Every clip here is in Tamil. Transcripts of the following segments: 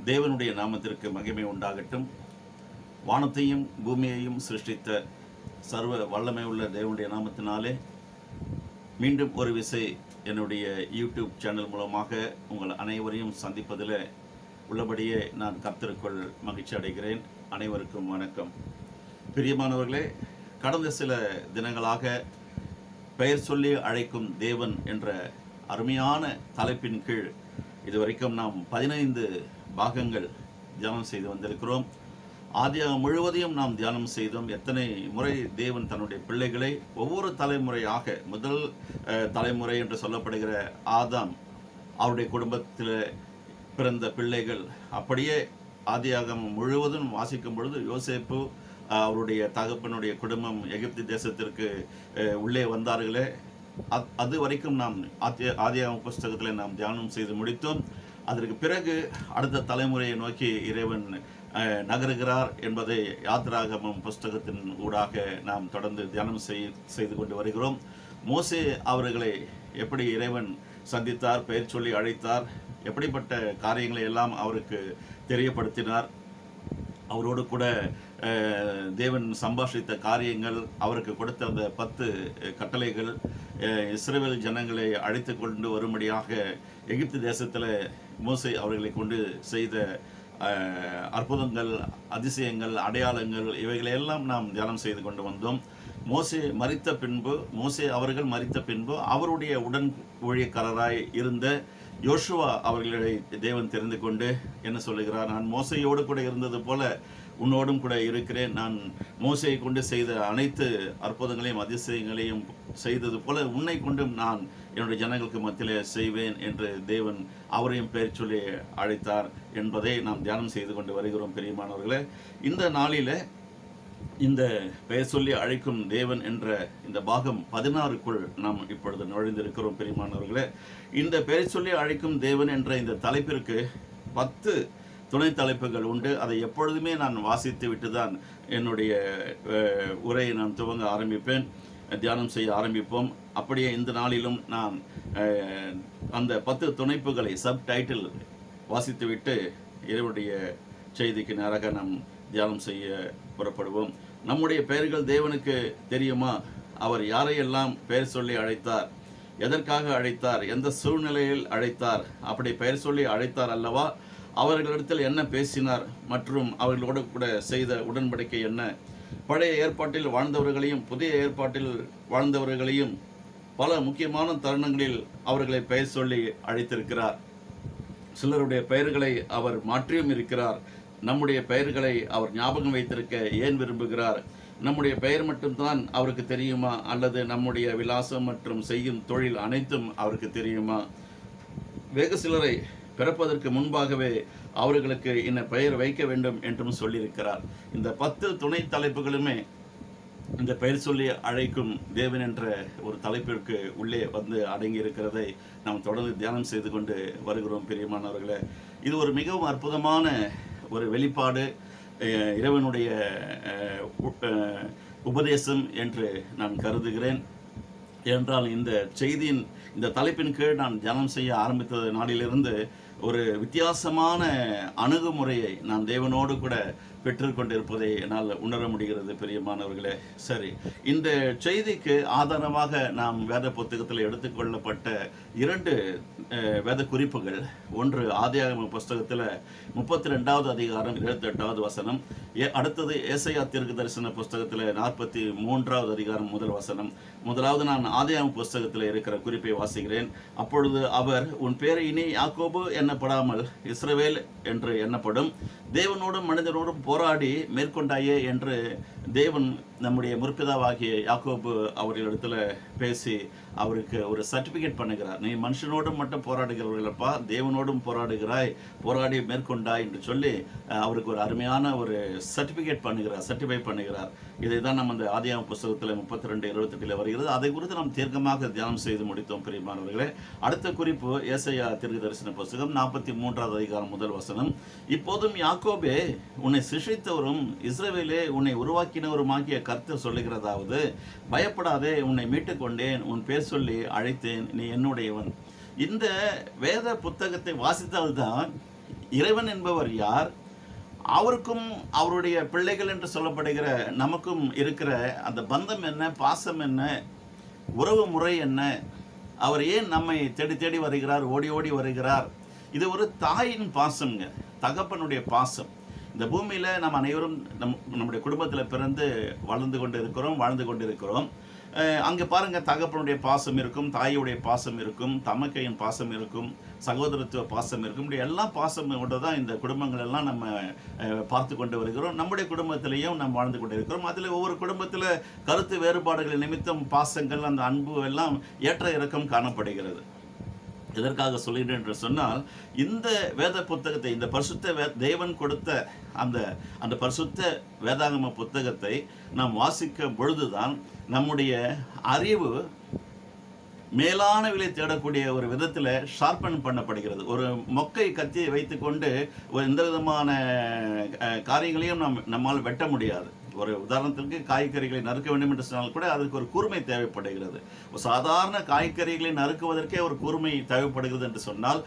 தேவனுடைய நாமத்திற்கு மகிமை உண்டாகட்டும். வானத்தையும் பூமியையும் சிருஷ்டித்த சர்வ வல்லமை உள்ள தேவனுடைய நாமத்தினாலே மீண்டும் ஒரு விசை என்னுடைய யூடியூப் சேனல் மூலமாக உங்கள் அனைவரையும் சந்திப்பதில் உள்ளபடியே நான் கர்த்தருக்குள் மகிழ்ச்சி அடைகிறேன். அனைவருக்கும் வணக்கம். பிரியமானவர்களே, கடந்த சில தினங்களாக பெயர் சொல்லி அழைக்கும் தேவன் என்ற அருமையான தலைப்பின் கீழ் இதுவரைக்கும் நாம் 15 பாகங்கள் தியானம் செய்து வந்திருக்கிறோம். ஆதியாகமம் முழுவதையும் நாம் தியானம் செய்தோம். எத்தனை முறை தேவன் தன்னுடைய பிள்ளைகளை ஒவ்வொரு தலைமுறையாக, முதல் தலைமுறை என்று சொல்லப்படுகிற ஆதாம், அவருடைய குடும்பத்தில் பிறந்த பிள்ளைகள், அப்படியே ஆதியாகமம் முழுவதும் வாசிக்கும் பொழுது யோசேப்பு அவருடைய தகப்பனுடைய குடும்பம் எகிப்து தேசத்திற்கு உள்ளே வந்தார்களே, அது வரைக்கும் நாம் ஆதியாகமம் புஸ்தகத்தில் நாம் தியானம் செய்து முடித்தோம். அதற்கு பிறகு அடுத்த தலைமுறையை நோக்கி இறைவன் நகருகிறார் என்பதை யாத்திராகமம் புஸ்தகத்தின் ஊடாக நாம் தொடர்ந்து தியானம் செய்து கொண்டு வருகிறோம். மோசே அவர்களை எப்படி இறைவன் சந்தித்தார், பெயர் சொல்லி அழைத்தார், எப்படிப்பட்ட காரியங்களை எல்லாம் அவருக்கு தெரியப்படுத்தினார், அவரோடு கூட தேவன் சம்பாஷித்த காரியங்கள், அவருக்கு கொடுத்த அந்த 10 கட்டளைகள், இஸ்ரவேல் ஜனங்களை அழைத்து கொண்டு வரும்படியாக எகிப்து தேசத்தில் மோசே அவர்களை கொண்டு செய்த அற்புதங்கள், அதிசயங்கள், அடையாளங்கள், இவைகளையெல்லாம் நாம் தியானம் செய்து கொண்டு வந்தோம். மோசே அவர்கள் மரித்த பின்பு அவருடைய உடன் ஊழியக்காரராய் இருந்த யோசுவா அவர்களை தேவன் தெரிந்து கொண்டு என்ன சொல்லுகிறார்? நான் மோசையோடு கூட இருந்தது போல உன்னோடும் கூட இருக்கிறேன். நான் மோசையை கொண்டு செய்த அனைத்து அற்புதங்களையும் அதிசயங்களையும் செய்தது போல உன்னை கொண்டும் நான் என்னுடைய ஜனங்களுக்கு மத்தியிலே செய்வேன் என்று தேவன் அவரையும் பெயர் சொல்லி அழைத்தார் என்பதை நாம் தியானம் செய்து கொண்டு வருகிறோம். பிரியமானவர்களே, இந்த நாளில் இந்த பெயர் சொல்லி அழைக்கும் தேவன் என்ற இந்த பாகம் 16க்குள் நாம் இப்பொழுது நுழைந்திருக்கிறோம். பிரியமானவர்களே, இந்த பெயர் சொல்லி அழைக்கும் தேவன் என்ற இந்த தலைப்பிற்கு 10 துணை தலைப்புகள் உண்டு. அதை எப்பொழுதுமே நான் வாசித்து விட்டு தான் என்னுடைய உரையை நான் துவங்க ஆரம்பிப்பேன், தியானம் செய்ய ஆரம்பிப்போம். அப்படியே இந்த நாளிலும் நான் அந்த 10 துணைப்புகளை சப்டைட்டில் வாசித்துவிட்டு இறைவனுடைய செய்திக்கு நேராக நாம் தியானம் செய்ய புறப்படுவோம். நம்முடைய பெயர்கள் தேவனுக்கு தெரியுமா? அவர் யாரையெல்லாம் பெயர் சொல்லி அழைத்தார், எதற்காக அழைத்தார், எந்த சூழ்நிலையில் அழைத்தார், அப்படி பெயர் சொல்லி அழைத்தார் அல்லவா? அவர்களிடத்தில் என்ன பேசினார் மற்றும் அவர்களோடு கூட செய்த உடன்படிக்கை என்ன? பழைய ஏற்பாட்டில் வாழ்ந்தவர்களையும் புதிய ஏற்பாட்டில் வாழ்ந்தவர்களையும் பல முக்கியமான தருணங்களில் அவர்களை பெயர் சொல்லி அழைத்திருக்கிறார். சிலருடைய பெயர்களை அவர் மாற்றியும் இருக்கிறார். நம்முடைய பெயர்களை அவர் ஞாபகம் வைத்திருக்க ஏன் விரும்புகிறார்? நம்முடைய பெயர் மட்டும்தான் அவருக்கு தெரியுமா, அல்லது நம்முடைய விலாசம் மற்றும் செய்யும் தொழில் அனைத்தும் அவருக்கு தெரியுமா? வெகு சிலரை பிறப்பதற்கு முன்பாகவே அவர்களுக்கு இந்த பெயர் வைக்க வேண்டும் என்றும் சொல்லியிருக்கிறார். இந்த 10 துணை தலைப்புகளுமே இந்த பெயர் சொல்லி அழைக்கும் தேவன் என்ற ஒரு தலைப்பிற்கு உள்ளே வந்து அடங்கி இருக்கிறதை நாம் தொடர்ந்து தியானம் செய்து கொண்டு வருகிறோம். பிரியமானவர்களே, இது ஒரு மிகவும் அற்புதமான ஒரு வெளிப்பாடு, இறைவனுடைய உபதேசம் என்று நான் கருதுகிறேன். என்றால் இந்த செய்தியின் இந்த தலைப்பின் கீழ் நான் தியானம் செய்ய ஆரம்பித்த நாளிலிருந்து ஒரு வித்தியாசமான அணுகுமுறையை நான் தேவனோடு கூட பெற்றுக்கொண்டிருப்பதை என்னால் உணர முடிகிறது. பிரியமானவர்களே, சரி, இந்த செய்திக்கு ஆதாரமாக நாம் வேத புத்தகத்தில் எடுத்துக்கொள்ளப்பட்ட 2 வேத குறிப்புகள். ஒன்று ஆதியாகம புஸ்தகத்தில் 32வது அதிகாரம் 28வது வசனம். அடுத்தது ஏசாயா தீர்க்கதரிசன புஸ்தகத்தில் 43வது அதிகாரம் 1 வசனம். முதலாவது நான் ஆதியாகம புஸ்தகத்தில் இருக்கிற குறிப்பை வாசிக்கிறேன். அப்பொழுது அவர், உன் பேரை இனி யாக்கோபு எண்ணப்படாமல் இஸ்ரவேல் என்று எண்ணப்படும், தேவனோடும் மனிதனோடும் போராடி மேற்கொண்டாயே என்று தேவன் நம்முடைய முற்பிதாவாகிய யாக்கோபு அவர்களிடத்தில் பேசி அவருக்கு ஒரு சர்டிஃபிகேட் பண்ணுகிறார். நீ மனுஷனோடும் மட்டும் போராடுகிறவர்களப்பா, தேவனோடும் போராடுகிறாய், போராடி மேற்கொண்டாய் என்று சொல்லி அவருக்கு ஒரு அருமையான ஒரு சர்டிஃபை பண்ணுகிறார். இதை தான் நம்ம அந்த ஆதியாகம புஸ்தகத்தில் 32:28 வருகிறது. அதை குறித்து நாம் தீர்க்கமாக தியானம் செய்து முடித்தோம். பிரியமானவர்களே, அடுத்த குறிப்பு ஏசாயா தீர்க்கதரிசன புஸ்தகம் 43வது அதிகாரம் 1 வசனம். இப்போதும் யாக்கோபே, உன்னை சிருஷ்டித்தவரும் இஸ்ரவேலே உன்னை உருவாக்கினவருமாகிய கர்த்தர் சொல்லுகிறதாவது, பயப்படாதே, உன்னை மீட்டுக் கொண்டேன், உன் பேர் சொல்லி அழைத்தேன், நீ என்னுடையவன். இந்த வேத புத்தகத்தை வாசித்தால்தான் இறைவன் என்பவர் யார், அவருக்கும் அவருடைய பிள்ளைகள் என்று சொல்லப்படுகிற நமக்கும் இருக்கிற அந்த பந்தம் என்ன, பாசம் என்ன, உறவு முறை என்ன, அவர் ஏன் நம்மை தேடி தேடி வருகிறார், ஓடி ஓடி வருகிறார். இது ஒரு தாயின் பாசம்ங்க, தகப்பனுடைய பாசம். இந்த பூமியில் நம்ம அனைவரும் நம்முடைய குடும்பத்தில் பிறந்து வாழ்ந்து கொண்டு இருக்கிறோம். அங்கே பாருங்கள், தகப்பனுடைய பாசம் இருக்கும், தாயுடைய பாசம் இருக்கும், தமக்கையின் பாசம் இருக்கும், சகோதரத்துவ பாசம் இருக்கும். இப்படி எல்லா பாசமோடு தான் இந்த குடும்பங்கள் எல்லாம் நம்ம பார்த்து கொண்டு வருகிறோம். நம்முடைய குடும்பத்திலையும் நாம் வாழ்ந்து கொண்டு இருக்கிறோம். அதில் ஒவ்வொரு குடும்பத்தில் கருத்து வேறுபாடுகள் நிமித்தம் பாசங்கள், அந்த அன்பு எல்லாம் ஏற்ற இறக்கம் காணப்படுகிறது. எதற்காக சொல்கிறேன் என்று சொன்னால், இந்த வேத புத்தகத்தை, இந்த பரிசுத்த தேவன் கொடுத்த அந்த பரிசுத்த வேதாகம புத்தகத்தை நாம் வாசிக்கும் பொழுதுதான் நம்முடைய அறிவு மேலானவிலை தேடக்கூடிய ஒரு விதத்தில் ஷார்பன் பண்ணப்படுகிறது. ஒரு மொக்கை கத்தியை வைத்துக்கொண்டு எந்த விதமான காரியங்களையும் நம்மால் வெட்ட முடியாது. ஒரு உதாரணத்திற்கு காய்கறிகளை நறுக்க வேண்டும் என்று சொன்னால் கூட அதுக்கு ஒரு கூர்மை தேவைப்படுகிறது. ஒரு சாதாரண காய்கறிகளை நறுக்குவதற்கே ஒரு கூர்மை தேவைப்படுகிறது என்று சொன்னால்,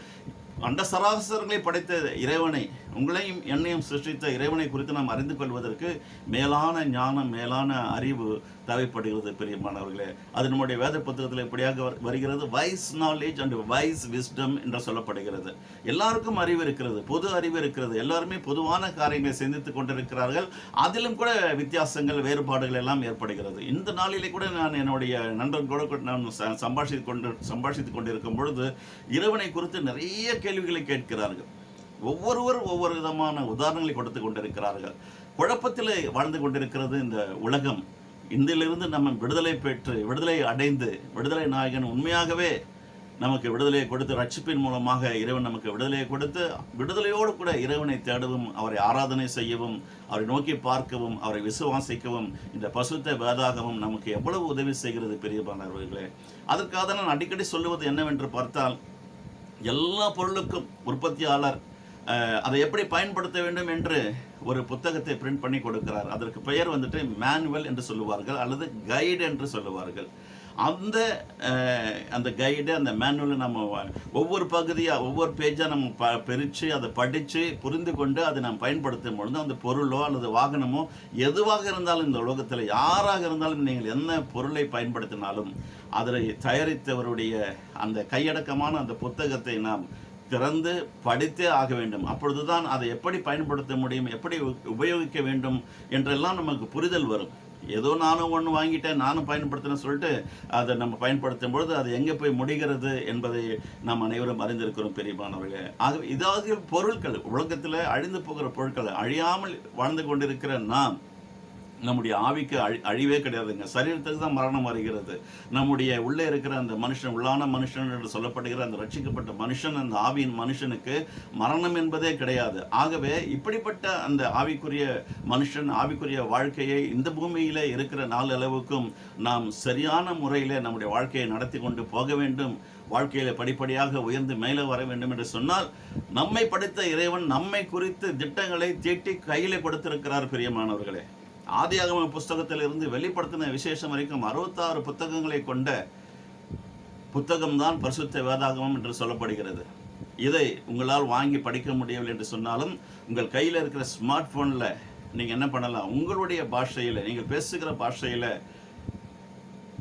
அண்ட சராசரங்களை படைத்த இறைவனை, உங்களையும் என்னையும் சிருஷ்டித்த இறைவனை குறித்து நாம் அறிந்து கொள்வதற்கு மேலான ஞானம், மேலான அறிவு தேவைப்படுகிறது பிரியமானவர்களே. அது நம்முடைய வேத புத்தகத்தில் இப்படியாக வருகிறது. Wise knowledge and wise wisdom என்று சொல்லப்படுகிறது. எல்லாருக்கும் அறிவு இருக்கிறது, பொது அறிவு இருக்கிறது. எல்லாருமே பொதுவான காரியங்களை சிந்தித்துக் கொண்டிருக்கிறார்கள். அதிலும் கூட வித்தியாசங்கள், வேறுபாடுகள் எல்லாம் ஏற்படுகிறது. இந்த நாளிலே கூட நான் என்னுடைய நண்பன் கூட நான் சம்பாஷித்துக் கொண்டிருக்கும் பொழுது இறைவனை குறித்து நிறைய கேள்விகளை கேட்கிறார்கள். ஒவ்வொருவர் ஒவ்வொரு விதமான உதாரணங்களை கொடுத்து கொண்டிருக்கிறார்கள். குழப்பத்தில் வாழ்ந்து கொண்டிருக்கிறது இந்த உலகம். இந்திலிருந்து நம்ம விடுதலை பெற்று, விடுதலை அடைந்து, விடுதலை நாயகன் உண்மையாகவே நமக்கு விடுதலையை கொடுத்து, ரட்சிப்பின் மூலமாக இறைவன் நமக்கு விடுதலையை கொடுத்து, விடுதலையோடு கூட இறைவனை தேடவும், அவரை ஆராதனை செய்யவும், அவரை நோக்கி பார்க்கவும், அவரை விசுவாசிக்கவும் இந்த பரிசுத்த வேதாகமம் நமக்கு எவ்வளவு உதவி செய்கிறது பிரியமானவர்களே. அதற்காக தான் நான் அடிக்கடி சொல்லுவது என்னவென்று பார்த்தால், எல்லா பொருளுக்கும் உற்பத்தியாளர் அதை எப்படி பயன்படுத்த வேண்டும் என்று ஒரு புத்தகத்தை பிரிண்ட் பண்ணி கொடுக்கிறார். அதற்கு பெயர் வந்துட்டு மேனுவல் என்று சொல்லுவார்கள், அல்லது கைடு என்று சொல்லுவார்கள். அந்த கைடு, அந்த மேனுவலை நம்ம ஒவ்வொரு பகுதியாக, ஒவ்வொரு பேஜாக நம்ம பிரித்து அதை படித்து புரிந்து கொண்டு அதை நாம் பயன்படுத்தும் பொழுது, அந்த பொருளோ அல்லது வாகனமோ எதுவாக இருந்தாலும், இந்த உலகத்தில் யாராக இருந்தாலும், நீங்கள் என்ன பொருளை பயன்படுத்தினாலும் அதை தயாரித்தவருடைய அந்த கையடக்கமான அந்த புத்தகத்தை நாம் திறந்து படித்தே ஆக வேண்டும். அப்பொழுதுதான் அதை எப்படி பயன்படுத்த முடியும், எப்படி உபயோகிக்க வேண்டும் என்றெல்லாம் நமக்கு புரிதல் வரும். ஏதோ நானும் ஒன்று வாங்கிட்டேன், நானும் பயன்படுத்தினேன்னு சொல்லிட்டு அதை நம்ம பயன்படுத்தும் பொழுது அது எங்கே போய் முடிகிறது என்பதை நாம் அனைவரும் அறிந்திருக்கிறோம் பெரியமானவர்களே. ஆகவே இதாவது பொருட்கள், உலகத்தில் அழிந்து போகிற பொருட்கள், அழியாமல் வாழ்ந்து கொண்டிருக்கிற நாம், நம்முடைய ஆவிக்கு அழிவே கிடையாதுங்க. சரீரத்துக்கு தான் மரணம் வருகிறது. நம்முடைய உள்ளே இருக்கிற அந்த மனுஷன், உள்ளான மனுஷன் என்று சொல்லப்படுகிற அந்த ரட்சிக்கப்பட்ட மனுஷன், அந்த ஆவியின் மனுஷனுக்கு மரணம் என்பதே கிடையாது. ஆகவே இப்படிப்பட்ட அந்த ஆவிக்குரிய மனுஷன், ஆவிக்குரிய வாழ்க்கையை இந்த பூமியில் இருக்கிற நாள் அளவுக்கும் நாம் சரியான முறையில் நம்முடைய வாழ்க்கையை நடத்தி கொண்டு போக வேண்டும். வாழ்க்கையில் படிப்படியாக உயர்ந்து மேலே வர வேண்டும் என்று சொன்னால், நம்மை படைத்த இறைவன் நம்மை குறித்து திட்டங்களை தீட்டி கையில் கொடுத்திருக்கிறார் பிரியமானவர்களே. ஆதியாகம புஸ்தகத்திலிருந்து வெளிப்படுத்தின விசேஷம் வரைக்கும் 66 புத்தகங்களை கொண்ட புத்தகம்தான் பரிசுத்த வேதாகமம் என்று சொல்லப்படுகிறது. இதை உங்களால் வாங்கி படிக்க முடியவில்லை என்று சொன்னாலும், உங்கள் கையில் இருக்கிற ஸ்மார்ட் ஃபோனில் நீங்கள் என்ன பண்ணலாம், உங்களுடைய பாஷையில், நீங்கள் பேசுகிற பாஷையில்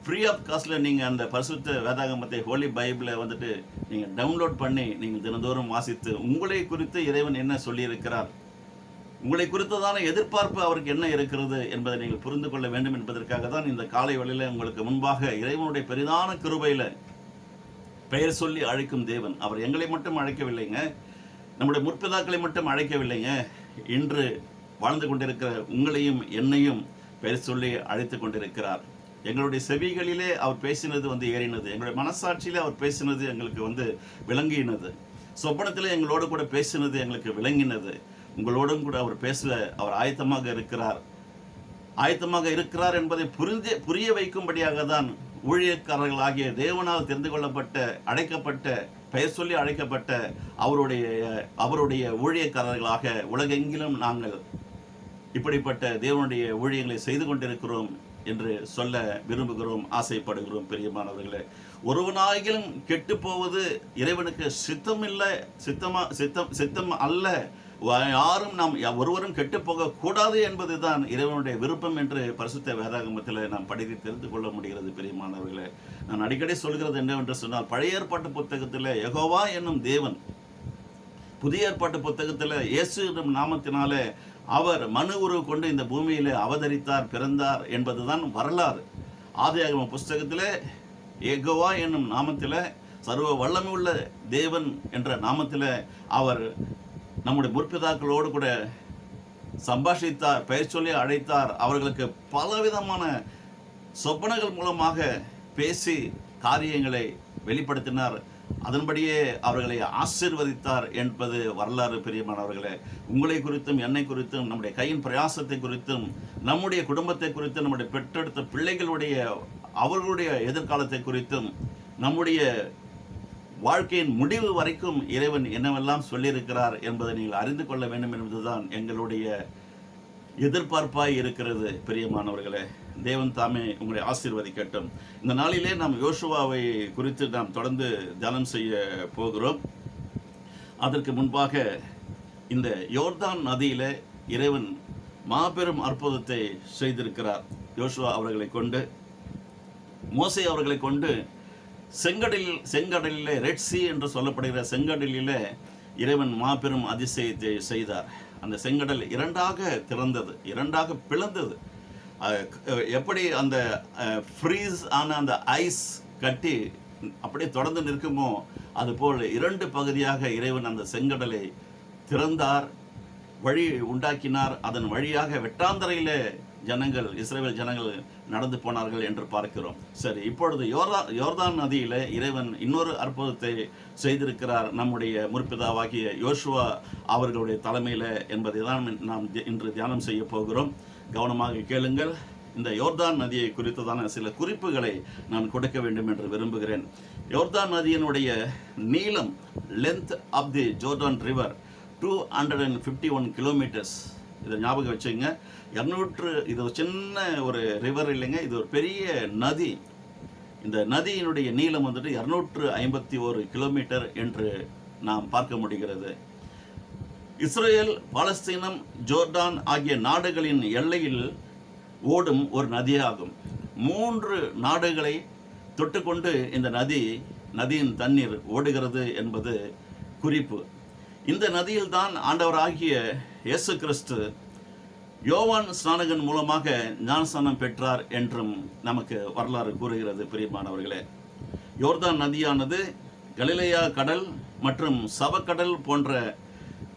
ஃப்ரீ ஆஃப் காஸ்ட்டில் நீங்கள் அந்த பரிசுத்த வேதாகமத்தை, ஹோலி பைபிளை வந்துட்டு நீங்கள் டவுன்லோட் பண்ணி நீங்கள் தினந்தோறும் வாசித்து, உங்களை குறித்து இறைவன் என்ன சொல்லியிருக்கிறார், உங்களை குறித்ததான எதிர்பார்ப்பு அவருக்கு என்ன இருக்கிறது என்பதை நீங்கள் புரிந்து கொள்ள வேண்டும் என்பதற்காக தான் இந்த காலை வேளையில் உங்களுக்கு முன்பாக இறைவனுடைய பெரிதான கிருபையில் பெயர் சொல்லி அழைக்கும் தேவன். அவர் எங்களை மட்டும் அழைக்கவில்லைங்க, நம்முடைய முற்பிதாக்களை மட்டும் அழைக்கவில்லைங்க, இன்று வாழ்ந்து கொண்டிருக்கிற உங்களையும் என்னையும் பெயர் சொல்லி அழைத்து கொண்டிருக்கிறார். எங்களுடைய செவிகளிலே அவர் பேசினது ஏறினது, எங்களுடைய மனசாட்சியிலே அவர் பேசினது எங்களுக்கு விளங்கினது, சொப்பனத்திலே எங்களோடு கூட பேசினது எங்களுக்கு விளங்கினது. உங்களோடும் கூட அவர் பேச அவர் ஆயத்தமாக இருக்கிறார் என்பதை புரிய வைக்கும்படியாக தான் ஊழியக்காரர்களாகிய தேவனால் தெரிந்து கொள்ளப்பட்ட, அழைக்கப்பட்ட, பெயர் சொல்லி அழைக்கப்பட்ட அவருடைய ஊழியக்காரர்களாக உலகெங்கிலும் நாங்கள் இப்படிப்பட்ட தேவனுடைய ஊழியங்களை செய்து கொண்டிருக்கிறோம் என்று சொல்ல விரும்புகிறோம், ஆசைப்படுகிறோம் பிரியமானவர்களே. ஒருவனாகிலும் கெட்டு போவது இறைவனுக்கு சித்தம் அல்ல. யாரும் நாம் ஒருவரும் கெட்டு போக கூடாது என்பதுதான் இறைவனுடைய விருப்பம் என்று பரிசுத்த வேதாகமத்தில் நாம் படித்து தெரிந்து கொள்ள முடிகிறது. பிரியமானவர்களே, நான் அடிக்கடி சொல்கிறது என்னவென்று சொன்னால், பழைய ஏற்பாட்டு புத்தகத்தில் யெகோவா என்னும் தேவன், புதிய ஏற்பாட்டு புத்தகத்தில் இயேசு என்னும் நாமத்தினாலே அவர் மனு உருவு கொண்டு இந்த பூமியிலே அவதரித்தார், பிறந்தார் என்பதுதான் வரலாறு. ஆதியாகம புஸ்தகத்தில் யெகோவா என்னும் நாமத்தில், சர்வ வல்லமை உள்ள தேவன் என்ற நாமத்தில் அவர் நம்முடைய முற்பிதாக்களோடு கூட சம்பாஷித்தார், பெயர் சொல்லி அழைத்தார். அவர்களுக்கு பலவிதமான சொப்பனங்கள் மூலமாக பேசி காரியங்களை வெளிப்படுத்தினார். அதன்படியே அவர்களை ஆசீர்வதித்தார் என்பது வரலாறு. பிரியமானவர்களே, உங்களை குறித்தும் என்னை குறித்தும் நம்முடைய கையின் பிரயாசத்தை குறித்தும் நம்முடைய குடும்பத்தை குறித்தும் நம்முடைய பெற்றெடுத்த பிள்ளைகளுடைய அவர்களுடைய எதிர்காலத்தை குறித்தும் நம்முடைய வாழ்க்கையின் முடிவு வரைக்கும் இறைவன் என்னவெல்லாம் சொல்லியிருக்கிறார் என்பதை நீங்கள் அறிந்து கொள்ள வேண்டும் என்பதுதான் எங்களுடைய எதிர்பார்ப்பாய் இருக்கிறது. பிரியமானவர்களே, தேவன் தாமே உங்களை ஆசீர்வதிக்கட்டும். இந்த நாளிலே நாம் யோசுவாவை குறித்து நாம் தொடர்ந்து தியானம் செய்ய போகிறோம். அதற்கு முன்பாக இந்த யோர்தான் நதியில இறைவன் மாபெரும் அற்புதத்தை செய்திருக்கிறார். யோசுவா அவர்களை கொண்டு, மோசே அவர்களை கொண்டு செங்கடலிலே, ரெட் சி என்று சொல்லப்படுகிற செங்கடலிலே இறைவன் மாபெரும் அதிசயத்தை செய்தார். அந்த செங்கடல் இரண்டாக திறந்தது, இரண்டாக பிளந்தது. எப்படி அந்த ஃப்ரீஸ் ஆன அந்த ஐஸ் கட்டி அப்படியே தொடர்ந்து நிற்குமோ அதுபோல் இரண்டு பகுதியாக இறைவன் அந்த செங்கடலை திறந்தார், வழி உண்டாக்கினார். அதன் வழியாக வெட்டாந்தரையில் இஸ்ரவேல் ஜனங்கள் நடந்து போனார்கள் என்று பார்க்கிறோம். சரி, இப்பொழுது யோர்தான் நதியில் இறைவன் இன்னொரு அற்புதத்தை செய்திருக்கிறார் நம்முடைய முற்பிதாவாகிய யோசுவா அவர்களுடைய தலைமையில் என்பதை தான் நாம் இன்று தியானம் செய்ய போகிறோம். கவனமாக கேளுங்கள். இந்த யோர்தான் நதியை குறித்ததான சில குறிப்புகளை நான் கொடுக்க வேண்டும் என்று விரும்புகிறேன். யோர்தான் நதியினுடைய நீளம், length of the Jordan river 251 kilometres. இதை ஞாபகம் வச்சுங்க. இது ஒரு சின்ன ஒரு ரிவர் இல்லைங்க, இது ஒரு பெரிய நதி. இந்த நதியினுடைய நீளம் வந்துட்டு 251 கிலோமீட்டர் என்று நாம் பார்க்க முடிகிறது. இஸ்ரேல், பாலஸ்தீனம், ஜோர்டான் ஆகிய நாடுகளின் எல்லையில் ஓடும் ஒரு நதியாகும். 3 நாடுகளை தொட்டுக்கொண்டு இந்த நதியின் தண்ணீர் ஓடுகிறது என்பது குறிப்பு. இந்த நதியில்தான் ஆண்டவராகிய இயேசு கிறிஸ்து யோவான் ஸ்நானகன் மூலமாக ஞானஸ்நானம் பெற்றார் என்றும் நமக்கு வரலாறு கூறுகிறது. பிரியமானவர்களே, யோர்தான் நதியானது கலிலேயா கடல் மற்றும் சவக்கடல் போன்ற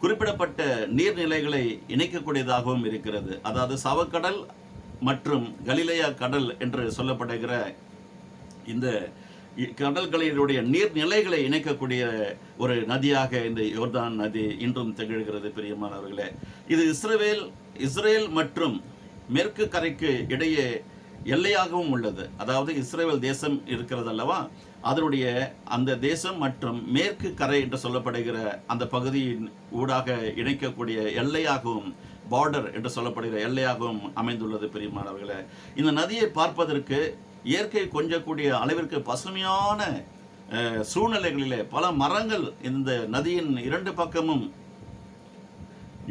குறிப்பிடப்பட்ட நீர்நிலைகளை இணைக்கக்கூடியதாகவும் இருக்கிறது. அதாவது சவக்கடல் மற்றும் கலிலேயா கடல் என்று சொல்லப்படுகிற இந்த கடல்களினுடைய நீர்நிலைகளை இணைக்கக்கூடிய ஒரு நதியாக இந்த யோர்தான் நதி இன்றும் திகழ்கிறது. பிரியமானவர்களே, இது இஸ்ரேல் மற்றும் மேற்கு கரைக்கு இடையே எல்லையாகவும் உள்ளது. அதாவது இஸ்ரேல் தேசம் இருக்கிறது அல்லவா, அதனுடைய அந்த தேசம் மற்றும் மேற்கு கரை என்று சொல்லப்படுகிற அந்த பகுதியின் ஊடாக இணைக்கக்கூடிய எல்லையாகவும், பார்டர் என்று சொல்லப்படுகிற எல்லையாகவும் அமைந்துள்ளது. பிரியமானவர்களே, இந்த நதியை பார்ப்பதற்கு இயற்கை கொஞ்சக்கூடிய அளவிற்கு பசுமையான சூழ்நிலைகளிலே பல மரங்கள் இந்த நதியின் 2 பக்கமும்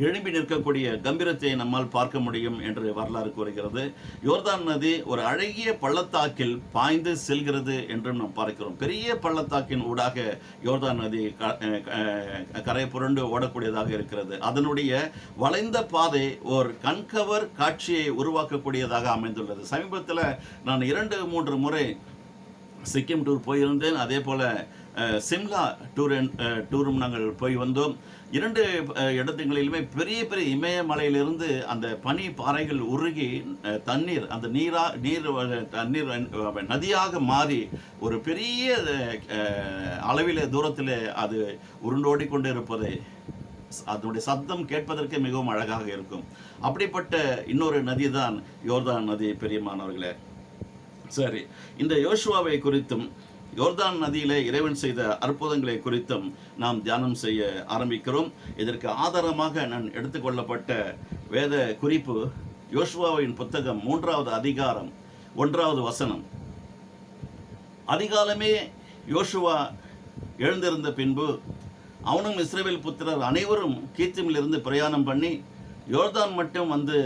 எழும்பி நிற்கக்கூடிய கம்பீரத்தை நம்மால் பார்க்க முடியும் என்று வரலாறு கூறுகிறது. யோர்தான் நதி ஒரு அழகிய பள்ளத்தாக்கில் பாய்ந்து செல்கிறது என்றும் நாம் பார்க்கிறோம். பெரிய பள்ளத்தாக்கின் ஊடாக யோர்தான் நதி கரை புரண்டு ஓடக்கூடியதாக இருக்கிறது. அதனுடைய வளைந்த பாதை ஒரு கண்கவர் காட்சியை உருவாக்கக்கூடியதாக அமைந்துள்ளது. சமீபத்தில் நான் 2-3 முறை சிக்கிம் டூர் போயிருந்தேன். அதே போல் சிம்லா டூரும் நாங்கள் போய் வந்தோம். 2 இடத்துங்களிலுமே பெரிய பெரிய இமயமலையிலிருந்து அந்த பனி பாறைகள் உருகி தண்ணீர் நதியாக மாறி ஒரு பெரிய அளவில் தூரத்தில் அது உருண்டோடி கொண்டு இருப்பதை, அதனுடைய சப்தம் கேட்பதற்கு மிகவும் அழகாக இருக்கும். அப்படிப்பட்ட இன்னொரு நதி தான் யோர்தான் நதி. பிரியமானவர்களே, சரி, இந்த யோசுவாவை குறித்தும் யோர்தான் நதியிலே இறைவன் செய்த அற்புதங்களை குறித்தும் நாம் தியானம் செய்ய ஆரம்பிக்கிறோம். இதற்கு ஆதாரமாக நான் எடுத்துக்கொள்ளப்பட்ட வேத குறிப்பு யோசுவாவின் புத்தகம் 3வது அதிகாரம் 1வது வசனம். அதிகாலமே யோசுவா எழுந்திருந்த பின்பு அவனும் இஸ்ரவேல் புத்திரர் அனைவரும் கீத்திமிலிருந்து பிரயாணம் பண்ணி யோர்தான் மட்டும் வந்து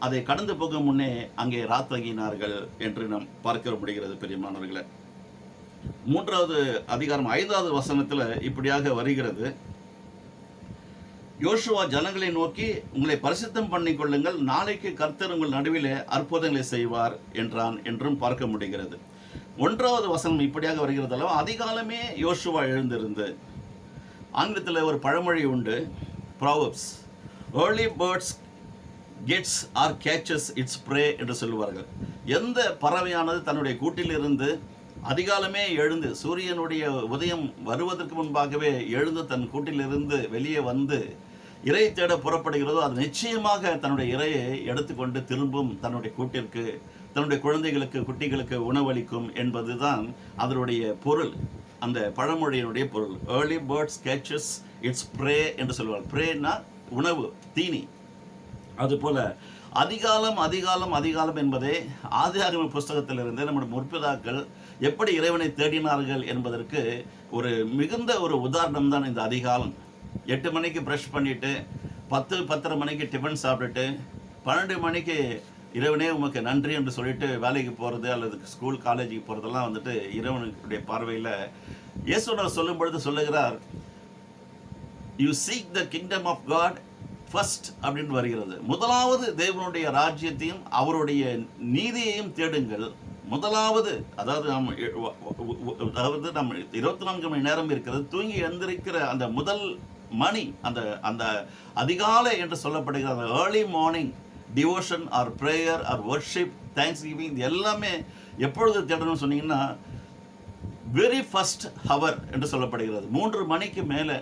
அதை கடந்து போக முன்னே அங்கே ராத்தங்கினார்கள் என்று நாம் பார்க்க முடிகிறது பெரியமானவர்களே. 3வது அதிகாரம் 5வது வசனத்தில் இப்படியாக வருகிறது, யோசுவா ஜனங்களை நோக்கி உங்களை பரிசுத்தம் பண்ணி கொள்ளுங்கள், நாளைக்கு கர்த்தர் உங்கள் நடுவிலே அற்புதங்களை செய்வார் என்றான் என்றும் பார்க்க முடிகிறது. 1வது வசனம் இப்படியாக வருகிறது அல்லவா, அதிகாலமே யோசுவா எழுந்திருந்து. ஆங்கிலத்தில் ஒரு பழமொழி உண்டு, Proverbs, early birds gets or catches its prey என்று சொல்லுவார்கள். எந்த பறவையானது தன்னுடைய கூட்டிலிருந்து அதிகாலமே எழுந்து சூரியனுடைய உதயம் வருவதற்கு முன்பாகவே எழுந்து தன் கூட்டிலிருந்து வெளியே வந்து இறை தேட புறப்படுகிறதோ அது நிச்சயமாக தன்னுடைய இரையை எடுத்துக்கொண்டு திரும்பும் தன்னுடைய கூட்டிற்கு தன்னுடைய குழந்தைகளுக்கு குட்டிகளுக்கு உணவளிக்கும் என்பதுதான் அதனுடைய பொருள், அந்த பழமொழியினுடைய பொருள். early birds catches its prey என்று சொல்லுவார். பிரேனா உணவு, தீனி. அதுபோல அதிகாலம் அதிகாலம் அதிகாலம் என்பதே ஆதியாகம புஸ்தகத்திலிருந்து நம்முடைய முற்பிதாக்கள் எப்படி இறைவனை தேடினார்கள் என்பதற்கு ஒரு மிகுந்த ஒரு உதாரணம் தான் இந்த அதிகாலம். 8 மணிக்கு ப்ரஷ் பண்ணிட்டு 10-10:30 மணிக்கு டிஃபன் சாப்பிட்டுட்டு 12 மணிக்கு இறைவனே உமக்கு நன்றி என்று சொல்லிட்டு வேலைக்கு போகிறது அல்லது ஸ்கூல் காலேஜுக்கு போகிறதெல்லாம் வந்துட்டு இறைவனுடைய பார்வையில் இயேசுவர் சொல்லும் பொழுது சொல்லுகிறார், you seek the kingdom of God first அப்படின்னு வருகிறது. முதலாவது தேவனுடைய ராஜ்யத்தையும் அவருடைய நீதியையும் தேடுங்கள். முதலாவது, அதாவது நம்ம 24 மணி நேரம் இருக்கிறது, தூங்கி எழுந்திருக்கிற அந்த முதல் மணி, அந்த அந்த அதிகாலை என்று சொல்லப்படுகிற அந்த early morning devotion or prayer or worship thanksgiving, இது எல்லாமே எப்பொழுது தேடணும்னு சொன்னீங்கன்னா வெரி ஃபர்ஸ்ட் ஹவர் என்று சொல்லப்படுகிறது. 3 மணிக்கு மேலே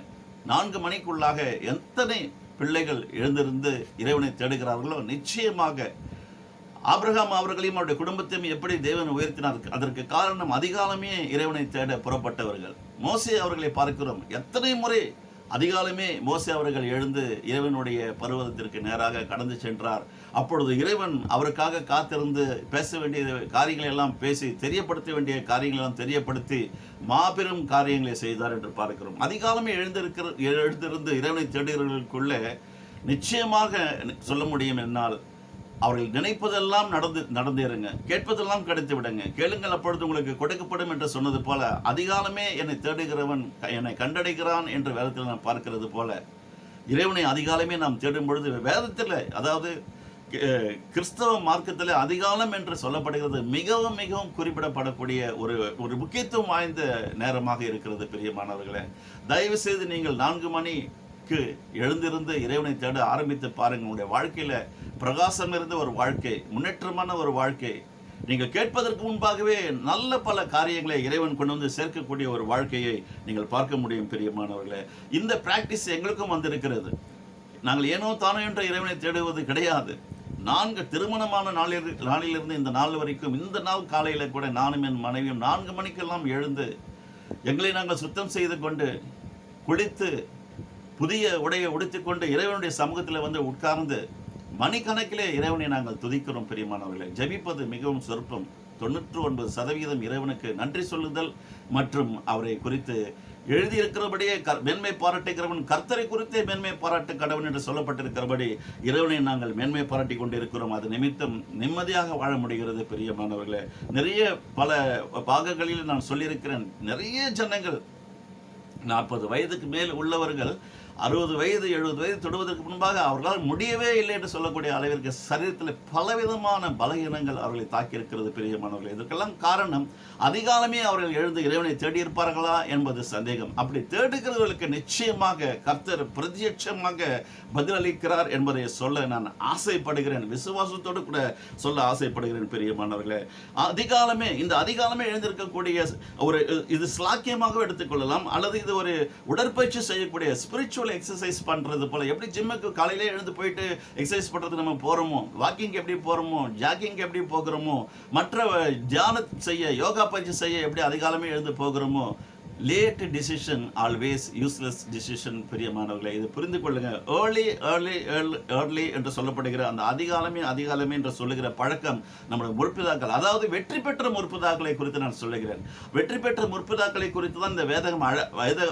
4 மணிக்குள்ளாக எத்தனை பிள்ளைகள் எழுந்திருந்து இறைவனை தேடுகிறார்களோ நிச்சயமாக ஆபிரகாம் அவர்களையும் அவருடைய குடும்பத்தையும் எப்படி தேவன் உயர்த்தினார், அதற்கு காரணம் அதிகாலமே இறைவனை தேட புறப்பட்டவர்கள். மோசே அவர்களை பார்க்கிறோம், எத்தனை முறை அதிகாலமே மோசே அவர்கள் எழுந்து இறைவனுடைய பர்வதத்திற்கு நேராக கடந்து சென்றார். அப்பொழுது இறைவன் அவருக்காக காத்திருந்து பேச வேண்டிய காரியங்களை எல்லாம் பேசி தெரியப்படுத்த வேண்டிய காரியங்களை எல்லாம் தெரியப்படுத்தி மாபெரும் காரியங்களை செய்தார் என்று பார்க்கிறோம். அதிகாலமே எழுந்திருந்து இறைவனை தேடுகிறவர்களுக்குள்ளே நிச்சயமாக சொல்ல முடியும் என்னால், அவர்கள் நினைப்பதெல்லாம் நடந்தேறுங்க, கேட்பதெல்லாம் கிடைத்து விடுங்க, கேளுங்கள் அப்பொழுது உங்களுக்கு கொடுக்கப்படும் என்று சொன்னது போல அதிகாலமே என்னை தேடுகிறவன் என்னை கண்டடைகிறான் என்று வேதத்தில் நாம் பார்க்கிறது போல இறைவனை அதிகாலமே நாம் தேடும் பொழுது வேதத்தில், அதாவது கிறிஸ்தவ மார்க்கத்தில் அதிகாலம் என்று சொல்லப்படுகிறது மிகவும் மிகவும் குறிப்பிடப்படக்கூடிய ஒரு முக்கியத்துவம் வாய்ந்த நேரமாக இருக்கிறது. பிரியமானவர்களே, தயவு செய்து நீங்கள் 4 மணிக்கு எழுந்திருந்து இறைவனை தேட ஆரம்பித்து பாருங்கள். உங்களுடைய வாழ்க்கையில பிரகாசம் இருந்த ஒரு வாழ்க்கை, முன்னேற்றமான ஒரு வாழ்க்கை, நீங்கள் கேட்பதற்கு முன்பாகவே நல்ல பல காரியங்களை இறைவன் கொண்டு வந்து சேர்க்கக்கூடிய ஒரு வாழ்க்கையை நீங்கள் பார்க்க முடியும். பிரியமானவர்களே, இந்த பிராக்டிஸ் எங்களுக்கும் வந்திருக்கிறது. நாங்கள் ஏனோ தானோ என்ற இறைவனை தேடுவது கிடையாது. 4 திருமணமான நாளிலிருந்து இந்த நாள் வரைக்கும், இந்த நாள் காலையில் கூட நானும் என் மனைவியும் 4 மணிக்கெல்லாம் எழுந்து எங்களை நாங்கள் சுத்தம் செய்து கொண்டு குளித்து புதிய உடையை உடுத்திக்கொண்டு இறைவனுடைய சமூகத்தில் வந்து உட்கார்ந்து மணிக்கணக்கிலே இறைவனை நாங்கள் துதிக்கிறோம். பிரியமானவர்களே, ஜெபிப்பது மிகவும் சொற்பம். 99% இறைவனுக்கு நன்றி சொல்லுதல் மற்றும் அவரை குறித்து எழுதியிருக்கிறபடியே மேன்மை பாராட்டுகிறவன் கர்த்தரை குறித்தே மேன்மை பாராட்டு கடவுள் என்று சொல்லப்பட்டிருக்கிறபடி இறைவனை நாங்கள் மேன்மை பாராட்டி கொண்டிருக்கிறோம். அது நிமித்தம் நிம்மதியாக வாழ முடிகிறது. பிரியமானவர்களே, நிறைய பல பாகங்களில் நான் சொல்லியிருக்கிறேன், நிறைய ஜனங்கள் 40 வயதுக்கு மேல் உள்ளவர்கள் 60 வயது 70 வயது தொடுவதற்கு முன்பாக அவர்களால் முடியவே இல்லை என்று சொல்லக்கூடிய அளவிற்கு சரீரத்தில் பலவிதமான பலகீனங்கள் அவர்களை தாக்கியிருக்கிறது. பிரியமானவர்கள், இதற்கெல்லாம் காரணம் அதிகாலமே அவர்கள் எழுந்து இறைவனை தேடியிருப்பார்களா என்பது சந்தேகம். அப்படி தேடுகிறவர்களுக்கு நிச்சயமாக கர்த்தர் பிரத்யட்சமாக பதிலளிக்கிறார் என்பதை சொல்ல நான் ஆசைப்படுகிறேன், விசுவாசத்தோடு கூட சொல்ல ஆசைப்படுகிறேன். பிரியமானவர்களே, இந்த அதிகாலமே எழுந்திருக்கக்கூடிய இது ஸ்லாக்கியமாக எடுத்துக்கொள்ளலாம், அல்லது இது ஒரு உடற்பயிற்சி செய்யக்கூடிய ஸ்பிரிச்சுவல் எக்ஸசைஸ் பண்றது போல. எப்படி ஜிம்முக்கு காலையிலே எழுந்து போயிட்டு எக்ஸசைஸ் பண்றது நம்ம போறோமோ, வாக்கிங் எப்படி போறோமோ, ஜாக்கிங் எப்படி போகிறோமோ, மற்ற தியானம் செய்ய யோகா பயிற்சி செய்ய எப்படி அதிகாலமே எழுந்து போகிறோமோ, late decision always useless decision. பிரியமானவர்களே, இது புரிந்து கொள்ளுங்க. ஏர்லி என்று சொல்லப்படுகிற அந்த அதிகாலமே என்று சொல்லுகிற பழக்கம் நம்முடைய முற்பிதாக்கள், அதாவது வெற்றி பெற்ற முற்பிதாக்களை குறித்து நான் சொல்லுகிறேன். வெற்றி பெற்ற முற்பிதாக்களை குறித்து தான் இந்த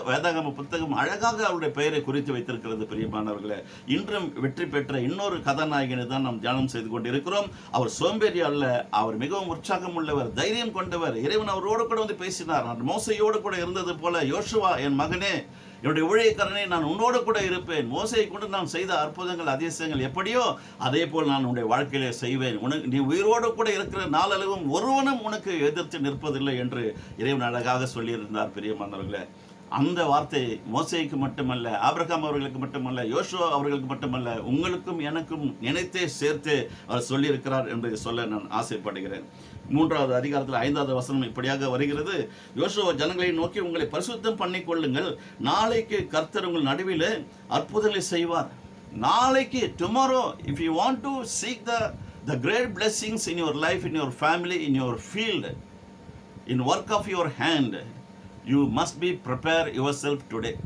வேதாகம புத்தகம் அழகாக அவருடைய பெயரை குறித்து வைத்திருக்கிறது. பிரியமானவர்களே, இன்றும் வெற்றி பெற்ற இன்னொரு கதாநாயகனை தான் நாம் தியானம் செய்து கொண்டிருக்கிறோம். அவர் சோம்பேறி அல்ல, அவர் மிகவும் உற்சாகம் உள்ளவர், தைரியம் கொண்டவர். இறைவன் அவரோடு கூட வந்து பேசினார். நான் மோசையோடு கூட இருந்தது போல, யோசுவா என் மகனே, என்னுடைய ஊழியக்காரனே, நான் உன்னோடு கூட இருப்பேன். மோசையை கொண்டு நான் செய்த அற்புதங்கள் அதிசயங்கள் எப்படியோ அதே போல் நான் உன்னுடைய வாழ்க்கையிலே செய்வேன். நீ உயிரோடு கூட இருக்கிற நாளளவும் ஒருவனும் உனக்கு எதிர்த்து நிற்பதில்லை என்று இறைவன் அழகாக சொல்லியிருந்தார். பிரியமானவர்களே, அந்த வார்த்தை மோசேக்கு மட்டுமல்ல, ஆபிரகாம் அவர்களுக்கு மட்டுமல்ல, யோசுவா அவர்களுக்கு மட்டுமல்ல, உங்களுக்கும் எனக்கும் நினைத்தே சேர்த்து அவர் சொல்லியிருக்கிறார் என்று சொல்ல நான் ஆசைப்படுகிறேன். 3வது அதிகாரத்தில் 5வது வசனம் இப்படியாக வருகிறது. யோசுவா ஜனங்களை நோக்கி, உங்களை பரிசுத்தம் பண்ணிக்கொள்ளுங்கள், நாளைக்கு கர்த்தர் உங்கள் நடுவில் அற்புதங்களை செய்வார். நாளைக்கு, tomorrow, if you want to seek the great blessings in your life, in your family, in your field, in work of your hand, you must be prepare yourself today.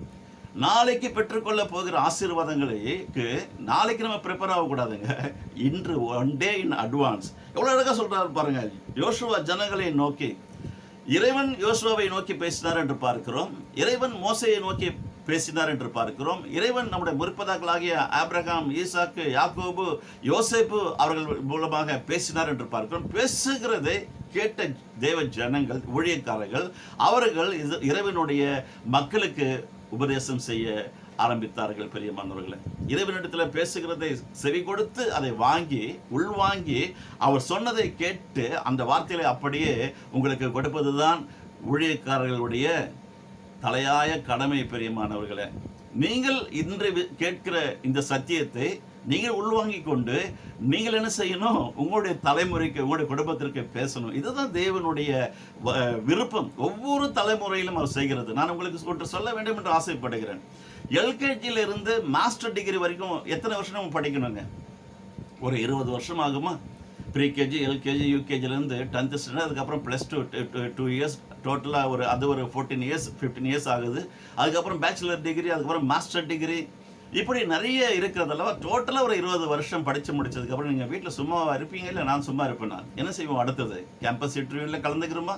நாளைக்கு பெற்றுக்கொள்ள போகிற ஆசீர்வாதங்களுக்கு நாளைக்கு நம்ம ப்ரிப்பேர் ஆகக்கூடாதுங்க. இன்று ஒன் டே இன் அட்வான்ஸ். எவ்வளோ அழகாக சொல்கிறாரு பாருங்க. யோசுவா ஜனங்களை நோக்கி, இறைவன் யோசுவாவை நோக்கி பேசினார் என்று பார்க்கிறோம். இறைவன் மோசையை நோக்கி பேசினார் என்று பார்க்கிறோம். இறைவன் நம்முடைய முற்பிதாக்களாகிய ஆபிரகாம், ஈசாக்கு, யாக்கோபு, யோசேப்பு அவர்கள் மூலமாக பேசினார் என்று பார்க்கிறோம். பேசுகிறதை கேட்ட தேவ ஜனங்கள், ஊழியக்காரர்கள், அவர்கள் இறைவனுடைய மக்களுக்கு உபதேசம் செய்ய ஆரம்பித்தார்கள். பிரியமானவர்களே, இறைவனிடத்தில் பேசுகிறதை செவி கொடுத்து அதை வாங்கி உள்வாங்கி அவர் சொன்னதை கேட்டு அந்த வார்த்தைகளை அப்படியே உங்களுக்கு கொடுப்பதுதான் ஊழியக்காரர்களுடைய தலையாய கடமை. பிரியமானவர்களே, நீங்கள் இன்று கேட்கிற இந்த சத்தியத்தை நீங்கள் உள்வாங்கி கொண்டு நீங்கள் என்ன செய்யணும்? உங்களுடைய தலைமுறைக்கு, உங்களுடைய குடும்பத்திற்கு பேசணும். இதுதான் தேவனுடைய விருப்பம். ஒவ்வொரு தலைமுறையிலும் அவர் செய்கிறது. நான் உங்களுக்கு ஒன்று சொல்ல வேண்டும் என்று ஆசைப்படுகிறேன். எல்கேஜியிலிருந்து மாஸ்டர் டிகிரி வரைக்கும் எத்தனை வருஷம் நம்ம படிக்கணுங்க? ஒரு 20 வருஷம் ஆகுமா? ப்ரீகேஜி, எல்கேஜி, யூகேஜிலேருந்து 10th ஸ்டாண்டர்ட், அதுக்கப்புறம் +2 2 இயர்ஸ், டோட்டலாக அது ஒரு 14 இயர்ஸ் 15 இயர்ஸ் ஆகுது. அதுக்கப்புறம் பேச்சுலர் டிகிரி, அதுக்கப்புறம் மாஸ்டர் டிகிரி, இப்படி நிறைய இருக்கிறதல்லவா. டோட்டலாக ஒரு 20 வருஷம் படித்து முடிச்சதுக்கப்புறம் நீங்கள் வீட்டில் சும்மாவாக இருப்பீங்க? இல்லை, நான் சும்மா இருப்பேன். நான் என்ன செய்வோம்? அடுத்தது கேம்பஸ் இன்டர்வியூவில் கலந்துக்கிறோமா?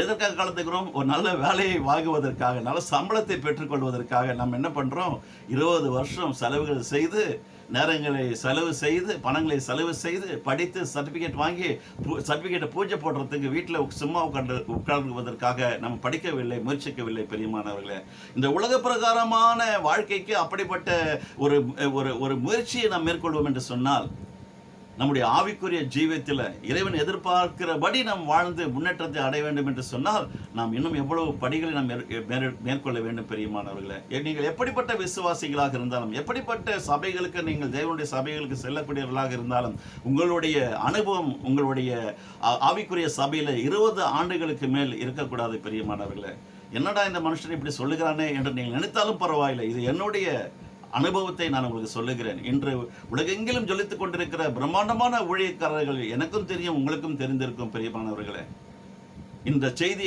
எதற்காக கலந்துக்கிறோம்? ஒரு நல்ல வேலையை வாங்குவதற்காக, நல்ல சம்பளத்தை பெற்றுக்கொள்வதற்காக நம்ம என்ன பண்ணுறோம்? 20 வருஷம் செலவுகள் செய்து, நேரங்களை செலவு செய்து, பணங்களை செலவு செய்து, படித்து சர்டிஃபிகேட் வாங்கி, சர்டிஃபிகேட்டை பூஜை போடுறதுக்கு வீட்டில் சும்மா உட்கார்ந்துவதற்காக நம்ம படிக்கவில்லை, முயற்சிக்கவில்லை. பெரியமானவர்களே, இந்த உலக பிரகாரமான வாழ்க்கைக்கு அப்படிப்பட்ட ஒரு முயற்சியை நாம் மேற்கொள்வோம் என்று சொன்னால், நம்முடைய ஆவிக்குரிய ஜீவியத்தில் இறைவன் எதிர்பார்க்கிறபடி நாம் வாழ்ந்து முன்னேற்றத்தை அடைய வேண்டும் என்று சொன்னால், நாம் இன்னும் எவ்வளவு படிகளை நாம் மேற்கொள்ள வேண்டும். பெரியமானவர்களே, நீங்கள் எப்படிப்பட்ட விசுவாசிகளாக இருந்தாலும், எப்படிப்பட்ட சபைகளுக்கு நீங்கள் தேவனுடைய சபைகளுக்கு செல்லக்கூடியவர்களாக இருந்தாலும், உங்களுடைய அனுபவம் உங்களுடைய ஆவிக்குரிய சபையில் 20 ஆண்டுகளுக்கு மேல் இருக்கக்கூடாது. பெரியமானவர்களே, என்னடா இந்த மனுஷன் இப்படி சொல்லுகிறானே என்று நீங்கள் நினைத்தாலும் பரவாயில்லை. இது என்னுடைய அனுபவத்தை நான் உங்களுக்கு சொல்லுகிறேன். இன்று உலகெங்கிலும் ஜொலித்துக் கொண்டிருக்கிற பிரம்மாண்டமான ஊழியக்காரர்கள் எனக்கும் தெரியும், உங்களுக்கும் தெரிந்திருக்கும். பிரியமானவர்களே, இந்த செய்தி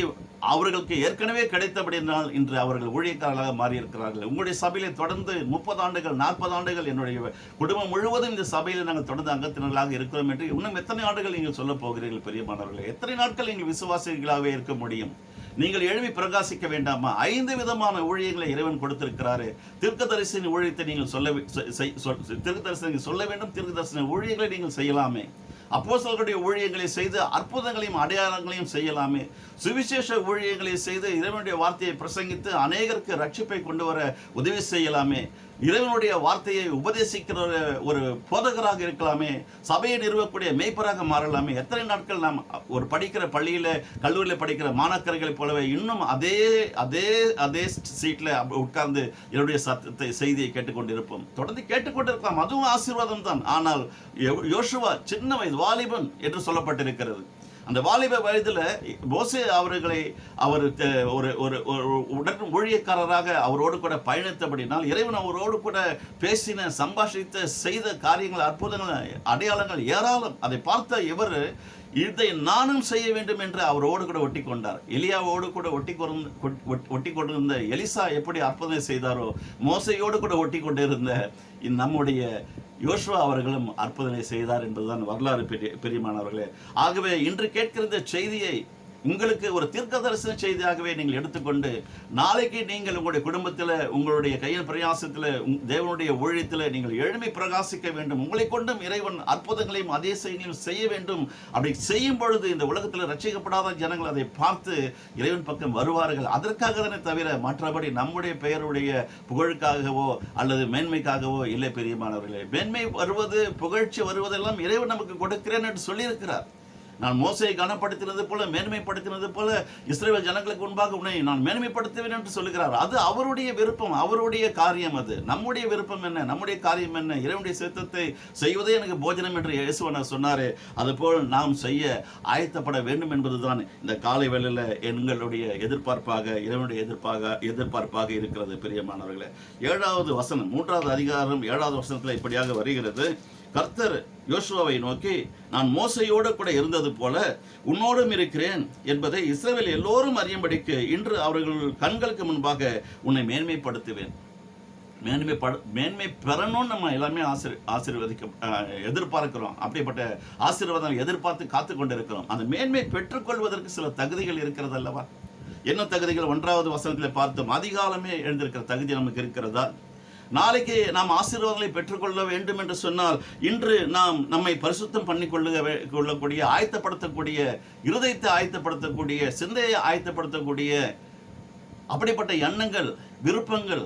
அவர்களுக்கு ஏற்கனவே கிடைத்தபடினால் இன்று அவர்கள் ஊழியக்காரர்களாக மாறியிருக்கிறார்கள். உங்களுடைய சபையிலே தொடர்ந்து 30 ஆண்டுகள் 40 ஆண்டுகள் என்னுடைய குடும்பம் முழுவதும் இந்த சபையில் நாங்கள் தொடர்ந்து அங்கத்தினர்களாக இருக்கிறோம் என்று இன்னும் எத்தனை ஆண்டுகள் நீங்கள் சொல்ல போகிறீர்கள்? பெரியமானவர்களே, எத்தனை நாட்கள் நீங்கள் விசுவாசிகளாகவே இருக்க முடியும்? நீங்கள் எழுப்பி பிரகாசிக்க வேண்டாமா? 5 விதமான ஊழியங்களை இறைவன் கொடுத்திருக்கிறாரு. தீர்க்கதரிசன ஊழியத்தை நீங்கள் தீர்க்கதரிசனம் சொல்ல வேண்டும். தீர்க்கதரிசன ஊழியங்களை நீங்கள் செய்யலாமே. அப்போஸ்தலர்களுடைய ஊழியங்களை செய்து அற்புதங்களையும் அடையாளங்களையும் செய்யலாமே. சுவிசேஷ ஊழியங்களை செய்து இறைவனுடைய வார்த்தையை பிரசங்கித்து அநேகருக்கு ரட்சிப்பை கொண்டு வர உதவி செய்யலாமே. இறைவனுடைய வார்த்தையை உபதேசிக்கிற ஒரு போதகராக இருக்கலாமே. சபையை நிறுவக்கூடிய மேய்ப்பராக மாறலாமே. எத்தனை நாட்கள் நாம் ஒரு படிக்கிற பள்ளியில், கல்லூரியில் படிக்கிற மாணாக்கர்களைப் போலவே இன்னும் அதே சீட்டில் உட்கார்ந்து என்னுடைய செய்தியை கேட்டுக்கொண்டிருப்போம். தொடர்ந்து கேட்டுக்கொண்டிருக்கலாம், அதுவும் ஆசீர்வாதம் தான். ஆனால் யோசுவா சின்ன வயது வாலிபன் என்று சொல்லப்பட்டிருக்கிறது. அந்த வாலிப வயதில் மோசே அவர்களை அவர் ஒரு உடன் ஊழியக்காரராக அவரோடு கூட பயணித்தபடினால் இறைவன் அவரோடு கூட பேசின, சம்பாஷித்த, செய்த காரியங்கள், அற்புதங்கள், அடையாளங்கள் ஏராளம். அதை பார்த்த இவர் இதை நானும் செய்ய வேண்டும் என்று அவரோடு கூட ஒட்டி கொண்டார். எலியாவோடு கூட ஒட்டி கொண்டிருந்த எலிசா எப்படி அற்புதம் செய்தாரோ, மோசையோடு கூட ஒட்டி கொண்டிருந்த நம்முடைய யோசுவா அவர்களும் அற்புதனை செய்தார் என்பதுதான் வரலாறு பெரியமானவர்களே. ஆகவே இன்று கேட்கிற இந்த செய்தியை உங்களுக்கு ஒரு தீர்க்க தரிசன செய்தியாகவே நீங்கள் எடுத்துக்கொண்டு, நாளைக்கு நீங்கள் உங்களுடைய குடும்பத்தில், உங்களுடைய கையில் பிரயாசத்தில், தேவனுடைய ஊழியத்தில் நீங்கள் எழுமை பிரகாசிக்க வேண்டும். உங்களை கொண்டும் இறைவன் அற்புதங்களையும் அதிசயங்களையும் செய்ய வேண்டும். அப்படி செய்யும் பொழுது இந்த உலகத்தில் ரட்சிக்கப்படாத ஜனங்கள் அதை பார்த்து இறைவன் பக்கம் வருவார்கள். அதற்காக தானே தவிர மற்றபடி நம்முடைய பெயருடைய புகழுக்காகவோ அல்லது மேன்மைக்காகவோ இல்லை. பெரியமானவர்களே, மேன்மை வருவது, புகழ்ச்சி வருவதெல்லாம் இறைவன் நமக்கு கொடுக்கிறேன் என்று சொல்லியிருக்கிறார். நான் மோசையை கனப்படுத்தினது போல, மேன்மைப்படுத்தினது போல இஸ்ரவேல் ஜனங்களுக்கு முன்பாக உன்னை நான் மேன்மைப்படுத்துவேன் என்று சொல்லுகிறார். அது அவருடைய விருப்பம், அவருடைய காரியம். அது நம்முடைய விருப்பம் என்ன, நம்முடைய காரியம் என்ன? இறைவனுடைய சித்தத்தை செய்வதே எனக்கு போஜனம் என்று இயேசுவனர் சொன்னாரே, அதுபோல் நாம் செய்ய ஆயத்தப்பட வேண்டும் என்பதுதான் இந்த காலை வேளையில் எங்களுடைய எதிர்பார்ப்பாக, இறைவனுடைய எதிர்பார்ப்பாக இருக்கிறது. பிரியமானவர்களே, 7வது வசனம், 3வது அதிகாரம் 7வது வசனத்தில் இப்படியாக வருகிறது. கர்த்தர் யோசுவாவை நோக்கி, நான் மோசையோடு கூட இருந்தது போல உன்னோடும் இருக்கிறேன் என்பதை இஸ்ரவேல் எல்லோரும் அறியும்படிக்கு இன்று அவர்கள் கண்களுக்கு முன்பாக உன்னை மேன்மைப்படுத்துவேன். மேன்மை பெறணும்னு நம்ம எல்லாமே எதிர்பார்க்கிறோம். அப்படிப்பட்ட ஆசீர்வாதம் எதிர்பார்த்து காத்து கொண்டிருக்கிறோம். அந்த மேன்மை பெற்றுக்கொள்வதற்கு சில தகுதிகள் இருக்கிறது அல்லவா? என்ன தகுதிகள்? 1வது வசனத்தில் பார்த்தோம். அதிகாலமே எழுந்திருக்கிற தகுதி நமக்கு இருக்கிறதா? நாளைக்கு நாம் ஆசீர்வாதங்களை பெற்றுக்கொள்ள வேண்டும் என்று சொன்னால், இன்று நாம் நம்மை பரிசுத்தம் பண்ணி கொள்ளக்கூடிய, ஆயத்தப்படுத்தக்கூடிய, இருதயத்தை ஆயத்தப்படுத்தக்கூடிய, சிந்தையை ஆயத்தப்படுத்தக்கூடிய அப்படிப்பட்ட எண்ணங்கள், விருப்பங்கள்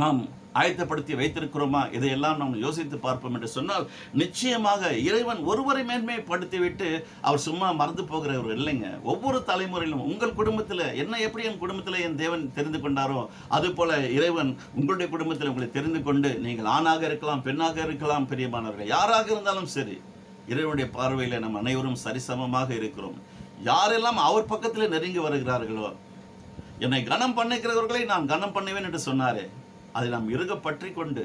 நாம் ஆயத்தப்படுத்தி வைத்திருக்கிறோமா? இதையெல்லாம் நாம் யோசித்து பார்ப்போம் என்று சொன்னால், நிச்சயமாக இறைவன் ஒருவரை மேன்மைப்படுத்திவிட்டு அவர் சும்மா மறந்து போகிறவர் இல்லைங்க. ஒவ்வொரு தலைமுறையிலும் உங்கள் குடும்பத்தில் என்ன எப்படி என் குடும்பத்தில் என் தேவன் தெரிந்து கொண்டாரோ, அதுபோல இறைவன் உங்களுடைய குடும்பத்தில் உங்களை தெரிந்து கொண்டு, நீங்கள் ஆணாக இருக்கலாம், பெண்ணாக இருக்கலாம், பெரியமானவர்கள் யாராக இருந்தாலும் சரி, இறைவனுடைய பார்வையில் நம் அனைவரும் சரிசமமாக இருக்கிறோம். யாரெல்லாம் அவர் பக்கத்தில் நெருங்கி வருகிறார்களோ, என்னை கனம் பண்ணிக்கிறவர்களை நான் கனம் பண்ணுவேன் என்று சொன்னாரே, அதை நாம் இறுக பற்றி கொண்டு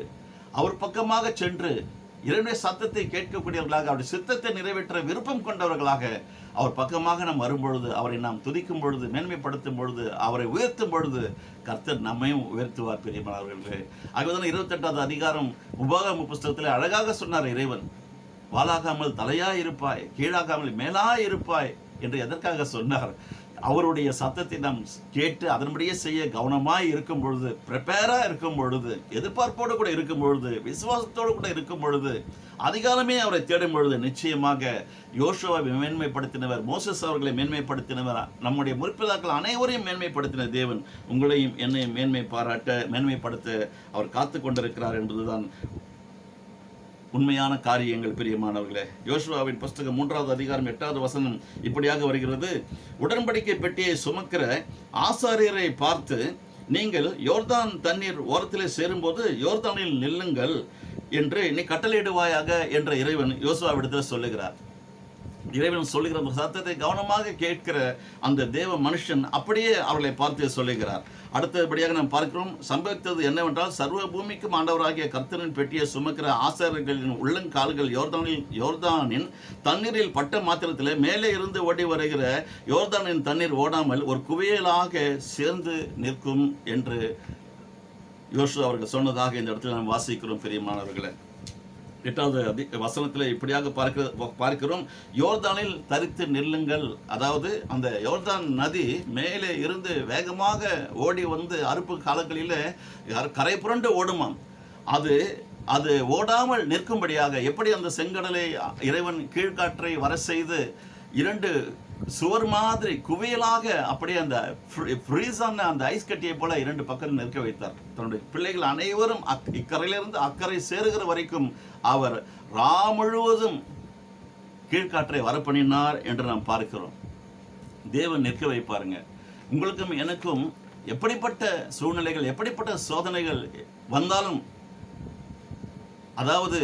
அவர் பக்கமாக சென்று இறைவனுடைய சத்தத்தை கேட்கக்கூடியவர்களாக, அவருடைய சித்தத்தை நிறைவேற்ற விருப்பம் கொண்டவர்களாக அவர் பக்கமாக நாம் வரும்பொழுது, அவரை நாம் துதிக்கும் பொழுது, மேன்மைப்படுத்தும் பொழுது, அவரை உயர்த்தும் பொழுது கர்த்தர் நம்மையும் உயர்த்துவார். பெரியமானவர்களே, ஆகவேதான் 28வது அதிகாரம் உபாகம புஸ்தகத்தில் அழகாக சொன்னார் இறைவன், வாளாகாமல் தலையாய் இருப்பாய், கீழாகாமல் மேலாய் இருப்பாய் என்று எதற்காக சொன்னார்? அவருடைய சத்தத்தை நாம் கேட்டு அதன்படியே செய்ய கவனமாய் இருக்கும் பொழுது, ப்ரிப்பேராக இருக்கும் பொழுது, எதிர்பார்ப்போடு கூட இருக்கும் பொழுது, விசுவாசத்தோடு கூட இருக்கும் பொழுது, அதிகாலமே அவரை தேடும் பொழுது, நிச்சயமாக யோசுவாவை மேன்மைப்படுத்தினவர், மோசஸ் அவர்களை மேன்மைப்படுத்தினவர், நம்முடைய முற்பிதாக்கள் அனைவரையும் மேன்மைப்படுத்தின தேவன் உங்களையும் என்னையும் மேன்மைப்படுத்த அவர் காத்து கொண்டிருக்கிறார் என்பதுதான் உண்மையான காரியங்கள். பிரியமானவர்களே, யோசுவாவின் புஸ்தகம் 3வது அதிகாரம் 8வது வசனம் இப்படியாக வருகிறது. உடன்படிக்கை பெட்டியை சுமக்கிற ஆசாரியரை பார்த்து, நீங்கள் யோர்தான் தண்ணீர் ஓரத்திலே சேரும்போது யோர்தானில் நில்லுங்கள் என்று நீ கட்டளையிடுவாயாக என்ற இறைவன் யோசுவாவிடத்தில் சொல்லுகிறார். இறைவன் சொல்லுகிற அந்த சத்தத்தை கவனமாக கேட்கிற அந்த தேவ மனுஷன் அப்படியே அவர்களை பார்த்து சொல்லுகிறார். அடுத்தபடியாக நாம் பார்க்கிறோம், சம்பவித்தது என்னவென்றால், சர்வ பூமிக்கும் ஆண்டவராகிய கர்த்தரின் பெட்டியை சுமக்கிற ஆசாரியர்களின் உள்ளங்கால்கள் யோர்தானின் தண்ணீரில் பட்ட மாத்திரத்தில் மேலே இருந்து ஓடி வருகிற யோர்தானின் தண்ணீர் ஓடாமல் ஒரு குவியலாக சேர்ந்து நிற்கும் என்று யோசுவா அவர்கள் சொன்னதாக இந்த இடத்துல நாம் வாசிக்கிறோம். பெரியமானவர்களே, 8வது வசனத்தில் இப்படியாக பார்க்கிறோம், யோர்தானில் தரித்து நில்லுங்கள். அதாவது அந்த யோர்தான் நதி மேலே இருந்து வேகமாக ஓடி வந்து அறுப்பு காலங்களில் கரை புரண்டு ஓடுமாம். அது ஓடாமல் நிற்கும்படியாக எப்படி அந்த செங்கடலை இறைவன் கீழ்காற்றை வர செய்து 2 சுவர் மாதிரி குவியலாக அப்படியே அந்த ஃப்ரீஸான அந்த ஐஸ் கட்டியை போல 2 பக்கம் நிற்க வைத்தார். தன்னுடைய பிள்ளைகள் அனைவரும் இக்கரையிலிருந்து அக்கறை சேருகிற வரைக்கும் அவர் முழுவதும் கீழ்காற்றை வரப்பண்ணினார் என்று நாம் பார்க்கிறோம். தேவன் நிற்க வைப்பாருங்க. உங்களுக்கும் எனக்கும் எப்படிப்பட்ட சூழ்நிலைகள், எப்படிப்பட்ட சோதனைகள் வந்தாலும், அதாவது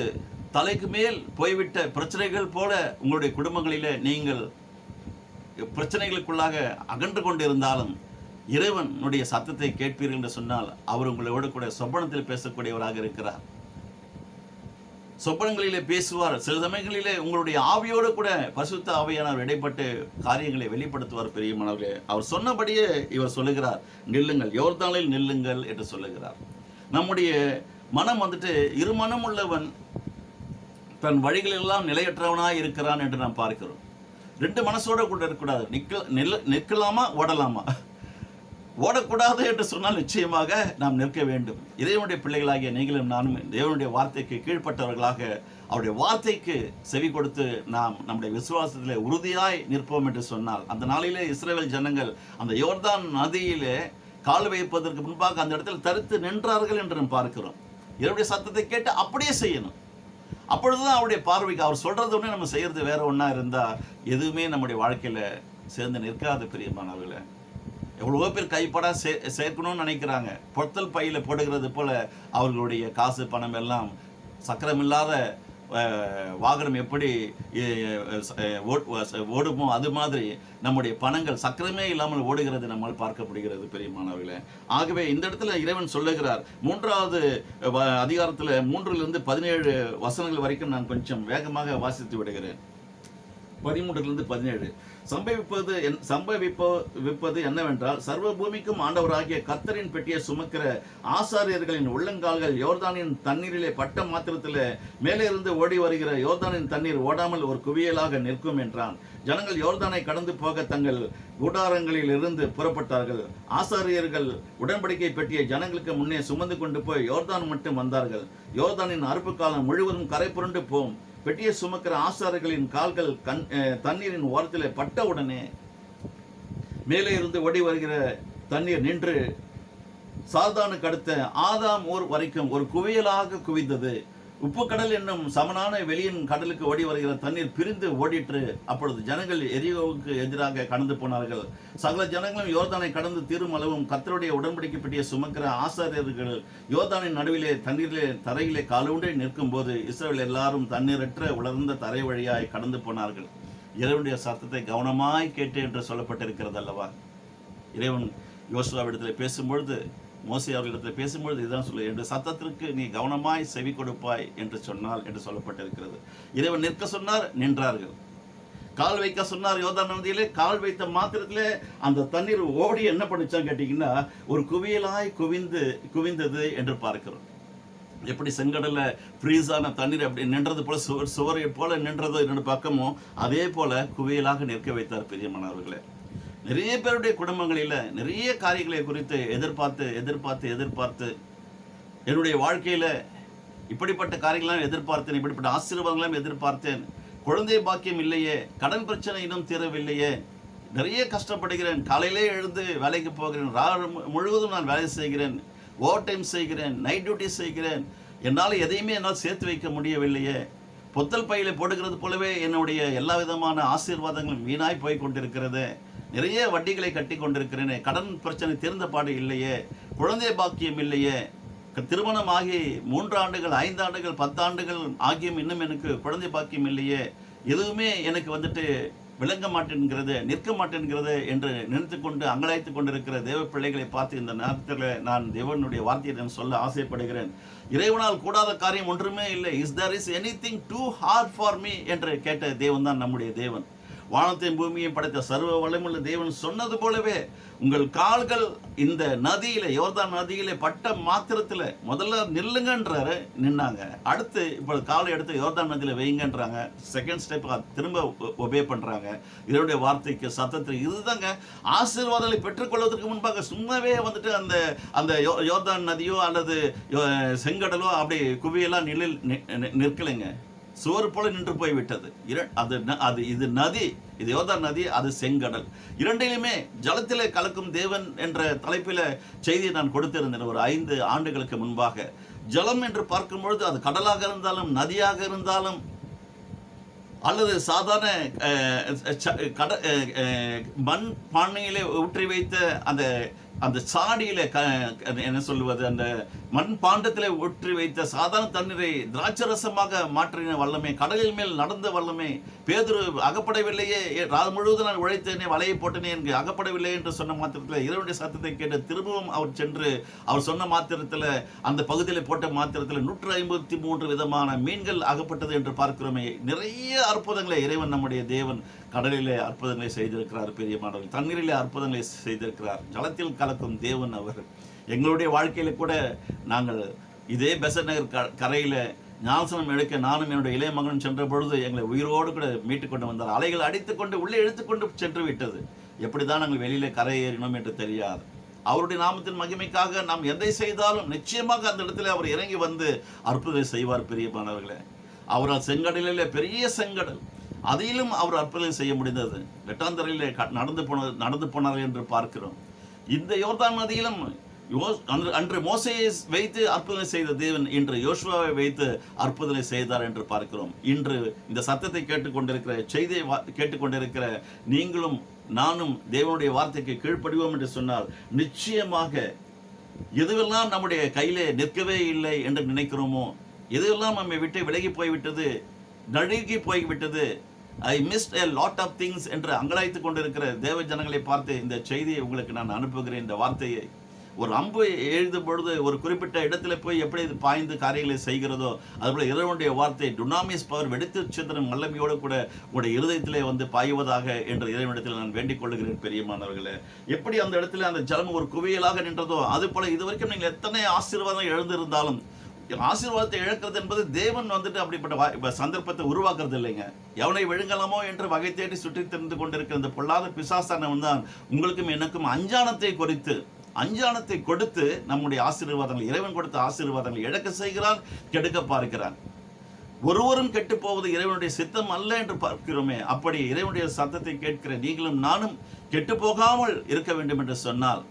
தலைக்கு மேல் போய்விட்ட பிரச்சனைகள் போல உங்களுடைய குடும்பங்களிலே நீங்கள் பிரச்சனைகளுக்குள்ளாக அகன்று கொண்டிருந்தாலும், இறைவனுடைய சத்தத்தை கேட்பீர்கள் என்று சொன்னால் அவர் உங்களோடு கூட சொப்பனத்தில் பேசக்கூடியவராக இருக்கிறார். சொப்பனங்களிலே பேசுவார். சில சமயங்களிலே உங்களுடைய ஆவியோடு கூட பரிசுத்த ஆவியானவர் இடைப்பட்டு காரியங்களை வெளிப்படுத்துவார். பெரியமானவர்களே, அவர் சொன்னபடியே இவர் சொல்லுகிறார், நில்லுங்கள், யோர்தானில் நில்லுங்கள் என்று சொல்லுகிறார். நம்முடைய மனம் வந்துட்டு இருமனம் உள்ளவன் தன் வழிகளெல்லாம் நிலையற்றவனாய் இருக்கிறான் என்று நாம் பார்க்கிறோம். ரெண்டு மனசோட கூட இருக்கக்கூடாது. நிற்கலாமா ஓடலாமா? ஓடக்கூடாது என்று சொன்னால் நிச்சயமாக நாம் நிற்க வேண்டும். இறைவனுடைய பிள்ளைகளாகிய நீங்களும் நானும் தேவனுடைய வார்த்தைக்கு கீழ்ப்பட்டவர்களாக அவருடைய வார்த்தைக்கு செவி கொடுத்து நாம் நம்முடைய விசுவாசத்திலே உறுதியாய் நிற்போம் என்று சொன்னால், அந்த நாளிலே இஸ்ரவேல் ஜனங்கள் அந்த யோர்தான் நதியிலே கால் வைப்பதற்கு முன்பாக அந்த இடத்தில் தரித்து நின்றார்கள் என்று நாம் பார்க்கிறோம். இவருடைய சத்தத்தை கேட்டு அப்படியே செய்யணும். அப்பொழுதுதான் அவருடைய பார்வைக்கு அவர் சொல்றது ஒன்று நம்ம செய்யறது வேற ஒன்றா இருந்தால் எதுவுமே நம்முடைய வாழ்க்கையில சேர்ந்து நிற்காது. பிரியமானவர்களே, எவ்வளவோ பேர் கைப்படா சேர்க்கணும்னு நினைக்கிறாங்க. பொத்தல் பையில போடுகிறது போல அவர்களுடைய காசு பணம் எல்லாம் சக்கரமில்லாத வாகனம் எப்படி ஓடுமோ அது மாதிரி நம்முடைய பணங்கள் சக்கரமே இல்லாமல் ஓடுகிறது நம்மால் பார்க்கப்படுகிறது. பெரியமானவர்களே, ஆகவே இந்த இடத்துல இறைவன் சொல்லுகிறார், 3வது அதிகாரத்தில் 3லிருந்து 17 வசனங்கள் வரைக்கும் நான் கொஞ்சம் வேகமாக வாசித்து விடுகிறேன். 13லிருந்து 17 சம்பவிப்பது என்னவென்றால், சர்வ பூமிக்கும் ஆண்டவராகிய கர்த்தரின் பெட்டியை சுமக்கிற ஆசாரியர்களின் உள்ளங்கால்கள் யோர்தானின் தண்ணீரிலே பட்ட மாத்திரத்தில் மேலே இருந்து ஓடி வருகிற யோர்தானின் தண்ணீர் ஓடாமல் ஒரு குவியலாக நிற்கும் என்றான். ஜனங்கள் யோர்தானை கடந்து போக தங்கள் கூடாரங்களில் இருந்து புறப்பட்டார்கள். ஆசாரியர்கள் உடன்படிக்கை பெட்டியை ஜனங்களுக்கு முன்னே சுமந்து கொண்டு போய் யோர்தான் மட்டும் வந்தார்கள். யோர்தானின் அறுப்பு காலம் முழுவதும் கரை புரண்டு போம். பெட்டியை சுமக்கிற ஆசாரிகளின் கால்கள் தண்ணீரின் ஓரத்தில் பட்டவுடனே மேலே இருந்து ஓடி வருகிற தண்ணீர் நின்று சார்தானுக்கு அடுத்த ஆதாம் ஊர் வரைக்கும் ஒரு குவியலாக குவிந்தது. உப்பு கடல் என்னும் சமனான வெளியின் கடலுக்கு ஓடி வருகிற தண்ணீர் பிரிந்து ஓடிற்று. அப்பொழுது ஜனங்கள் எரிகோவுக்கு எதிராக கடந்து போனார்கள். சகல ஜனங்களும் யோர்தானை கடந்து தீரும் அளவும் கர்த்தருடைய உடன்படிக்கை பெட்டியை சுமக்கிற ஆசாரியர்கள் யோர்தானின் நடுவிலே தண்ணீரிலே தரையிலே காலூன்றி நிற்கும் போது இஸ்ரவேல் எல்லாரும் தண்ணீரற்ற உலர்ந்த தரை வழியாய் கடந்து போனார்கள். இறைவனுடைய சத்தத்தை கவனமாய் கேட்டு என்று சொல்லப்பட்டிருக்கிறது அல்லவா? இறைவன் யோசுவாவிடத்தில் பேசும்பொழுது, மோசே அவர்களிடத்தில் பேசும்பொழுது இதுதான் சொல்லு, என்ற சத்தத்திற்கு நீ கவனமாய் செவி கொடுப்பாய் என்று சொன்னால் என்று சொல்லப்பட்டிருக்கிறது. இறைவன் நிற்க சொன்னார், நின்றார்கள். கால் வைக்க சொன்னார் யோர்தான் நதியிலே, கால் வைத்த மாத்திரத்திலே அந்த தண்ணீர் ஓடி என்ன பண்ணிச்சான்னு கேட்டீங்கன்னா ஒரு குவியலாய் குவிந்தது என்று பார்க்கிறோம். எப்படி செங்கடல்ல ஃப்ரீஸான தண்ணீர் அப்படி நின்றது போல சுவரை போல நின்றது என்னோட பக்கமும் அதே போல குவியலாக நிற்க வைத்தார். பிரியமானவர்களே, நிறைய பேருடைய குடும்பங்களில் நிறைய காரியங்களை குறித்து எதிர்பார்த்து என்னுடைய வாழ்க்கையில் இப்படிப்பட்ட காரியங்களாம் எதிர்பார்த்தேன், இப்படிப்பட்ட ஆசீர்வாதங்களாம் எதிர்பார்த்தேன், குழந்தை பாக்கியம் இல்லையே, கடன் பிரச்சனை இன்னும் தீரவில்லையே, நிறைய கஷ்டப்படுகிறேன், காலையிலே எழுந்து வேலைக்கு போகிறேன், முழுவதும் நான் வேலை செய்கிறேன், ஓவர் டைம் செய்கிறேன், நைட் டியூட்டி செய்கிறேன், என்னால் எதையுமே என்னால் சேர்த்து வைக்க முடியவில்லையே, பொத்தல் பையில போடுகிறது போலவே என்னுடைய எல்லா விதமான ஆசீர்வாதங்களும் வீணாய் போய் கொண்டிருக்கிறது, நிறைய வட்டிகளை கட்டி கொண்டிருக்கிறேனே, கடன் பிரச்சனை தீர்ந்த பாடு இல்லையே, குழந்தை பாக்கியம் இல்லையே, திருமணம் ஆகி 3 ஆண்டுகள் 5 ஆண்டுகள் 10 ஆண்டுகள் ஆகியும் இன்னும் எனக்கு குழந்தை பாக்கியம் இல்லையே, எதுவுமே எனக்கு வந்துட்டு விளங்க மாட்டேன்கிறது, நிற்க மாட்டேன்கிறது என்று நினைத்து கொண்டு அங்கலாய்த்து கொண்டிருக்கிற தேவ பிள்ளைகளை பார்த்து இந்த நேரத்தில் நான் தேவனுடைய வார்த்தையை நான் சொல்ல ஆசைப்படுகிறேன். இறைவனால் கூடாத காரியம் ஒன்றுமே இல்லை. Is there is anything too hard for me என்று கேட்ட தேவன் தான் நம்முடைய தேவன். வானத்தையும் பூமியையும் படைத்த சர்வ வல்லமையுள்ள தேவன் சொன்னது போலவே உங்கள் கால்கள் இந்த நதியில யோர்தான் நதியில பட்ட மாத்திரத்தில் முதல்ல நில்லுங்கன்றாரு, நின்னாங்க. அடுத்து இப்போ காலை எடுத்து யோர்தான் நதியில வைங்கன்றாங்க. செகண்ட் ஸ்டெப் திரும்ப ஒபே பண்றாங்க. இதனுடைய வார்த்தைக்கு சத்தத்துக்கு இதுதாங்க ஆசீர்வாதங்களை பெற்றுக்கொள்வதற்கு முன்பாக சும்மாவே வந்துட்டு அந்த அந்த யோர்தான் நதியோ அல்லது செங்கடலோ அப்படி குவியெல்லாம் நிற்கலைங்க. சுவர் போல நின்று போய்விட்டது. இது நதி, இது யோர்தான் நதி, அது செங்கடல். இரண்டிலுமே ஜலத்திலே கலக்கும் தேவன் என்ற தலைப்பில் செய்தியை நான் கொடுத்திருந்தேன் ஒரு 5 ஆண்டுகளுக்கு முன்பாக. ஜலம் என்று பார்க்கும்பொழுது அது கடலாக இருந்தாலும் நதியாக இருந்தாலும் அல்லது சாதாரண மண் பானையிலே ஊற்றி வைத்த அந்த சாடியில என்ன சொல்லுவது, அந்த மண் பாண்டத்திலே ஊற்றி வைத்த சாதாரண தண்ணீரை திராட்சரசமாக மாற்றின வல்லமை, கடலில் மேல் நடந்த வல்லமை. பேதுரு அகப்படவில்லையே, ராது முழுவதும் நான் உழைத்தேனே, வலையை போட்டேனே, எனக்கு அகப்படவில்லை என்று சொன்ன மாத்திரத்தில் இறைவனுடைய சத்தத்தை கேட்டு திரும்பவும் அவர் சென்று அவர் சொன்ன மாத்திரத்தில் அந்த பகுதியில் போட்ட மாத்திரத்தில் 153 விதமான மீன்கள் அகப்பட்டது என்று பார்க்கிறோமே. நிறைய அற்புதங்களை இறைவன் நம்முடைய தேவன் கடலிலே அற்புதங்களை செய்திருக்கிறார். பெரியமானவர்கள் தண்ணீரிலே அற்புதங்களை செய்திருக்கிறார். ஜலத்தில் கலக்கும் தேவன் அவர். எங்களுடைய வாழ்க்கையில கூட நாங்கள் இதே பெசன்ட் நகர் கரையில் ஞானசனம் எடுக்க நானும் என்னுடைய இளைய மகனும் சென்ற பொழுது எங்களை உயிரோடு கூட மீட்டு கொண்டு வந்தார். அலைகள் அடித்துக்கொண்டு உள்ளே இழுத்துக்கொண்டு சென்று விட்டது. எப்படிதான் நாங்கள் வெளியில கரை ஏறினோம் என்று தெரியாது. அவருடைய நாமத்தின் மகிமைக்காக நாம் எதை செய்தாலும் நிச்சயமாக அந்த இடத்துல அவர் இறங்கி வந்து அற்புதம் செய்வார். பெரியமானவர்களே, அவரால் செங்கடலிலே பெரிய செங்கடல், அதிலும் அவர் அற்புதம் செய்ய முடிந்தது. வெட்டாந்தரையிலே நடந்து போனார்கள் என்று பார்க்கிறோம். இந்த யோர்தான் நதியிலும் அன்று மோசேயை வைத்து அற்புதனை செய்த தேவன் இன்று யோசுவாவை வைத்து அற்புதனை செய்தார் என்று பார்க்கிறோம். இன்று இந்த சத்தத்தை கேட்டுக்கொண்டிருக்கிற செய்தியை கேட்டுக்கொண்டிருக்கிற நீங்களும் நானும் தேவனுடைய வார்த்தைக்கு கீழ்ப்படிவோம் என்று சொன்னால் நிச்சயமாக எதுவெல்லாம் நம்முடைய கையிலே நிற்கவே இல்லை என்று நினைக்கிறோமோ, எதுவெல்லாம் நம்மை விட்டு விலகி போய்விட்டது, நழுகி போய்விட்டது, I missed a lot of things என்று அங்கலாய்த்து கொண்டிருக்கிற தேவ ஜனங்களை பார்த்து இந்த செய்தியை உங்களுக்கு நான் அனுப்புகிறேன். இந்த வார்த்தையை ஒரு அம்பு எழுதும் பொழுது ஒரு குறிப்பிட்ட இடத்துல போய் எப்படி இது பாய்ந்து காரியங்களை செய்கிறதோ, அதுபோல இறைவனுடைய வார்த்தை டுனாமிஸ் பவர் வெடித்து சித்திரம் வல்லமையோடு கூட உங்களுடைய இருதயத்திலே வந்து பாய்வதாக என்று இறைவனிடத்தில் நான் வேண்டிக் கொள்ளுகிறேன். பெரியமானவர்களே, எப்படி அந்த இடத்துல அந்த ஜலம் ஒரு குவியலாக நின்றதோ அது போல இதுவரைக்கும் நீங்கள் எத்தனை ஆசீர்வாதம் எழுந்திருந்தாலும் ஆசீர்வாதத்தை இழக்கிறது என்பது தேவன் வந்துட்டு அப்படிப்பட்ட சந்தர்ப்பத்தை உருவாக்குறது இல்லைங்க. எவனை விழுங்கலாமோ என்று வகை தேடி சுற்றி தெரிந்து கொண்டிருக்கிற இந்த பொல்லாத பிசாசானவன் தான் உங்களுக்கும் எனக்கும் அஞ்சானத்தை கொடுத்து நம்முடைய ஆசீர்வாதங்கள், இறைவன் கொடுத்த ஆசீர்வாதங்களை இழக்க செய்கிறான், கெடுக்க பார்க்கிறான். ஒருவரும் கெட்டு போவது இறைவனுடைய சித்தம் அல்ல என்று பார்க்கிறோமே. அப்படி இறைவனுடைய சத்தத்தை கேட்கிற நீங்களும் நானும் கெட்டு போகாமல் இருக்க வேண்டும் என்று சொன்னால்,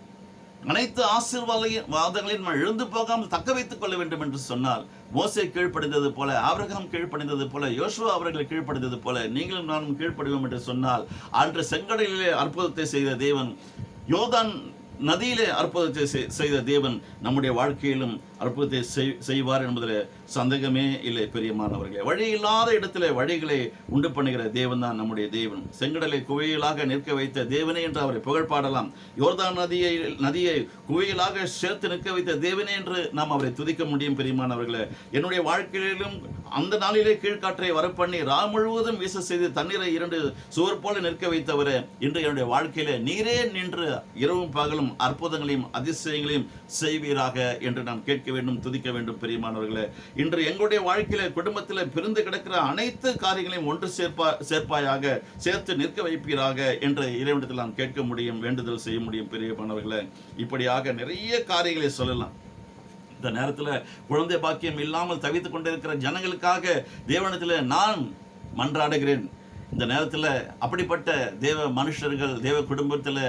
அனைத்து ஆசீர்வாதங்களையும் எழுந்து போகாமல் தக்க வைத்துக் கொள்ள வேண்டும் என்று சொன்னால், மோசே கீழ்ப்படிந்தது போல, ஆபிரகாம் கீழ்ப்படிந்தது போல, யோசுவா அவர்களை கீழ்ப்படிந்தது போல நீங்களும் நானும் கீழ்ப்படிவோம் என்று சொன்னால், அன்று செங்கடலிலே அற்புதத்தை செய்த தேவன், யோர்தான் நதியிலே அற்புதத்தை செய்த தேவன் நம்முடைய வாழ்க்கையிலும் அற்புதத்தை செய்வார் என்பதில் சந்தேகமே இல்லை. பெரியமானவர்களே, வழி இல்லாத இடத்துல வழிகளை உண்டு பண்ணுகிற தேவன் தான் நம்முடைய தேவன். செங்கடலை குவியலாக நிற்க வைத்த தேவனே என்று அவரை புகழ்பாடலாம். யோர்தான் நதியை குவியலாக சேர்த்து நிற்க வைத்த தேவனே என்று நாம் அவரை துதிக்க முடியும். பெரியமானவர்களே, என்னுடைய வாழ்க்கையிலும் அந்த நாளிலே கீழ்காற்றை வரப்பண்ணி முழுவதும் வீச செய்து தண்ணீரை 2 சுவர் போல நிற்க வைத்தவரே, இன்று என்னுடைய வாழ்க்கையில நீரே நின்று இரவும் பகலும் அற்புதங்களையும் அதிசயங்களையும் செய்வீராக என்று நாம் கேட்க வேண்டும், துதிக்க வேண்டும். பெரியமானவர்களே, இன்று எங்களுடைய வாழ்க்கையில குடும்பத்தில் பிரிந்து கிடக்கிற அனைத்து காரியங்களையும் ஒன்று சேர்ப்பாயாக, சேர்த்து நிற்க வைப்பீராக என்று இறைவனிடத்தில் நாம் கேட்க முடியும், வேண்டுதல் செய்ய முடியும். பெரியமானவர்களே, இப்படியாக நிறைய காரியங்களை சொல்லலாம். இந்த நேரத்தில் குழந்தை பாக்கியம் இல்லாமல் தவித்துக் கொண்டிருக்கிற ஜனங்களுக்காக தேவனிடத்தில் நான் மன்றாடுகிறேன். இந்த நேரத்தில் அப்படிப்பட்ட தேவ மனுஷர்கள், தேவ குடும்பத்தில்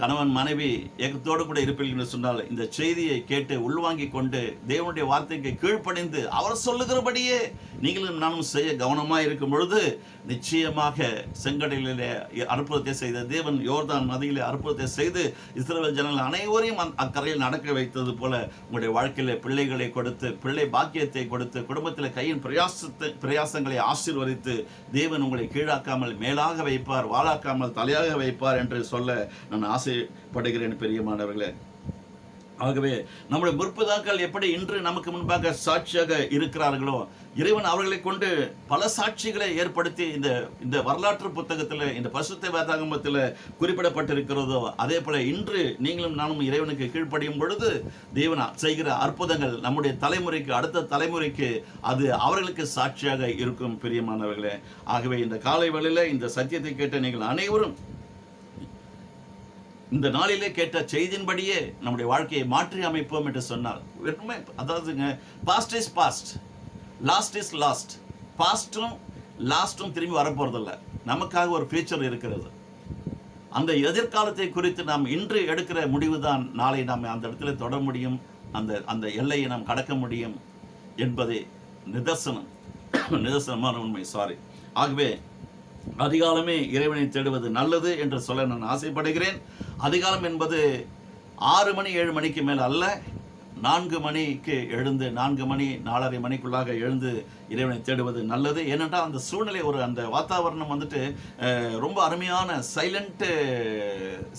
கணவன் மனைவி ஏகத்தோடு கூட இருப்பீர்கள் என்று சொன்னால், இந்த செய்தியை கேட்டு உள்வாங்கி கொண்டு தேவனுடைய வார்த்தைக்கு கீழ்ப்படிந்து அவர் சொல்லுகிறபடியே நீங்களும் நானும் செய்ய கவனமாக இருக்கும் பொழுது நிச்சயமாக செங்கடலிலே அற்புதத்தை செய்த தேவன் யோர்தான் நதியிலே அற்புதத்தை செய்து இஸ்ரவேல் ஜனங்கள் அனைவரையும் அக்கரையில் நடக்க வைத்தது போல உங்களுடைய வாழ்க்கையில பிள்ளைகளை கொடுத்து, பிள்ளை பாக்கியத்தை கொடுத்து, குடும்பத்தில் கையின் பிரயாசங்களை ஆசீர்வதித்து தேவன் உங்களை கீழாக்காமல் மேலாக வைப்பார், வாழாக்காமல் தலையாக வைப்பார் என்று சொல்ல நான் ஆசைப்படுகிறேன். பெரியமானவர்களே, ஆகவே நம்முடைய முற்பிதாக்கள் எப்படி இன்று நமக்கு முன்பாக சாட்சியாக இருக்கிறார்களோ, இறைவன் அவர்களை கொண்டு பல சாட்சிகளை ஏற்படுத்தி இந்த வரலாற்று புத்தகத்தில், இந்த பரிசுத்த வேதாகமத்தில் குறிப்பிடப்பட்டிருக்கிறதோ, அதே போல இன்று நீங்களும் நானும் இறைவனுக்கு கீழ்ப்படியும் பொழுது தேவன் செய்கிற அற்புதங்கள் நம்முடைய தலைமுறைக்கு, அடுத்த தலைமுறைக்கு அது அவர்களுக்கு சாட்சியாக இருக்கும். பிரியமானவர்களே, ஆகவே இந்த காலை வேளையில இந்த சத்தியத்தை கேட்ட நீங்கள் அனைவரும் இந்த நாளிலே கேட்ட செய்தியின்படியே நம்முடைய வாழ்க்கையை மாற்றி அமைப்போம் என்று சொன்னால், அதாவதுங்க, past is past, lost is lost. பாஸ்டும் லாஸ்ட்டும் திரும்பி வரப்போறதில்ல. நமக்காக ஒரு ஃபியூச்சர் இருக்கிறது. அந்த எதிர்காலத்தை குறித்து நாம் இன்று எடுக்கிற முடிவு தான் நாளை நாம் அந்த இடத்துல தொட முடியும், அந்த எல்லையை நாம் கடக்க முடியும் என்பதே நிதர்சனமான உண்மை. ஆகவே அதிகாலமே இறைவனை தேடுவது நல்லது என்று சொல்ல நான் ஆசைப்படுகிறேன். அதிகாலம் என்பது 6 மணி 7 மணிக்கு மேல் அல்ல, 4 மணிக்கு எழுந்து 4 மணி 4:30 மணிக்குள்ளாக எழுந்து இறைவனை தேடுவது நல்லது. ஏனென்றால் அந்த சூழ்நிலை அந்த வாத்தாவரணம் வந்துட்டு ரொம்ப அருமையான சைலண்ட்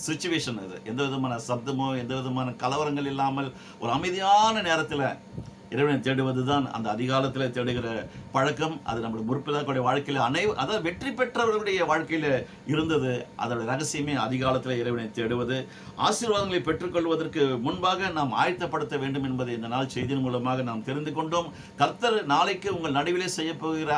சிச்சுவேஷன். அது எந்த விதமான சப்தமோ எந்த விதமான கலவரங்கள் இல்லாமல் ஒரு அமைதியான நேரத்தில் இறைவனை தேடுவது தான் அந்த அதிகாலத்தில் தேடுகிற பழக்கம். அது நம்முடைய முற்பிதாக்களுடைய வாழ்க்கையில் அதாவது வெற்றி பெற்றவர்களுடைய வாழ்க்கையில் இருந்தது. அதோட ரகசியமே அதிகாலத்தில் இறைவனை தேடுவது. ஆசீர்வாதங்களை பெற்றுக்கொள்வதற்கு முன்பாக நாம் ஆயத்தப்படுத்த வேண்டும் என்பதை இந்த நாள் செய்தியின் மூலமாக நாம் தெரிந்து கொண்டோம். கர்த்தர் நாளைக்கு உங்கள் நடுவிலே செய்ய போகிற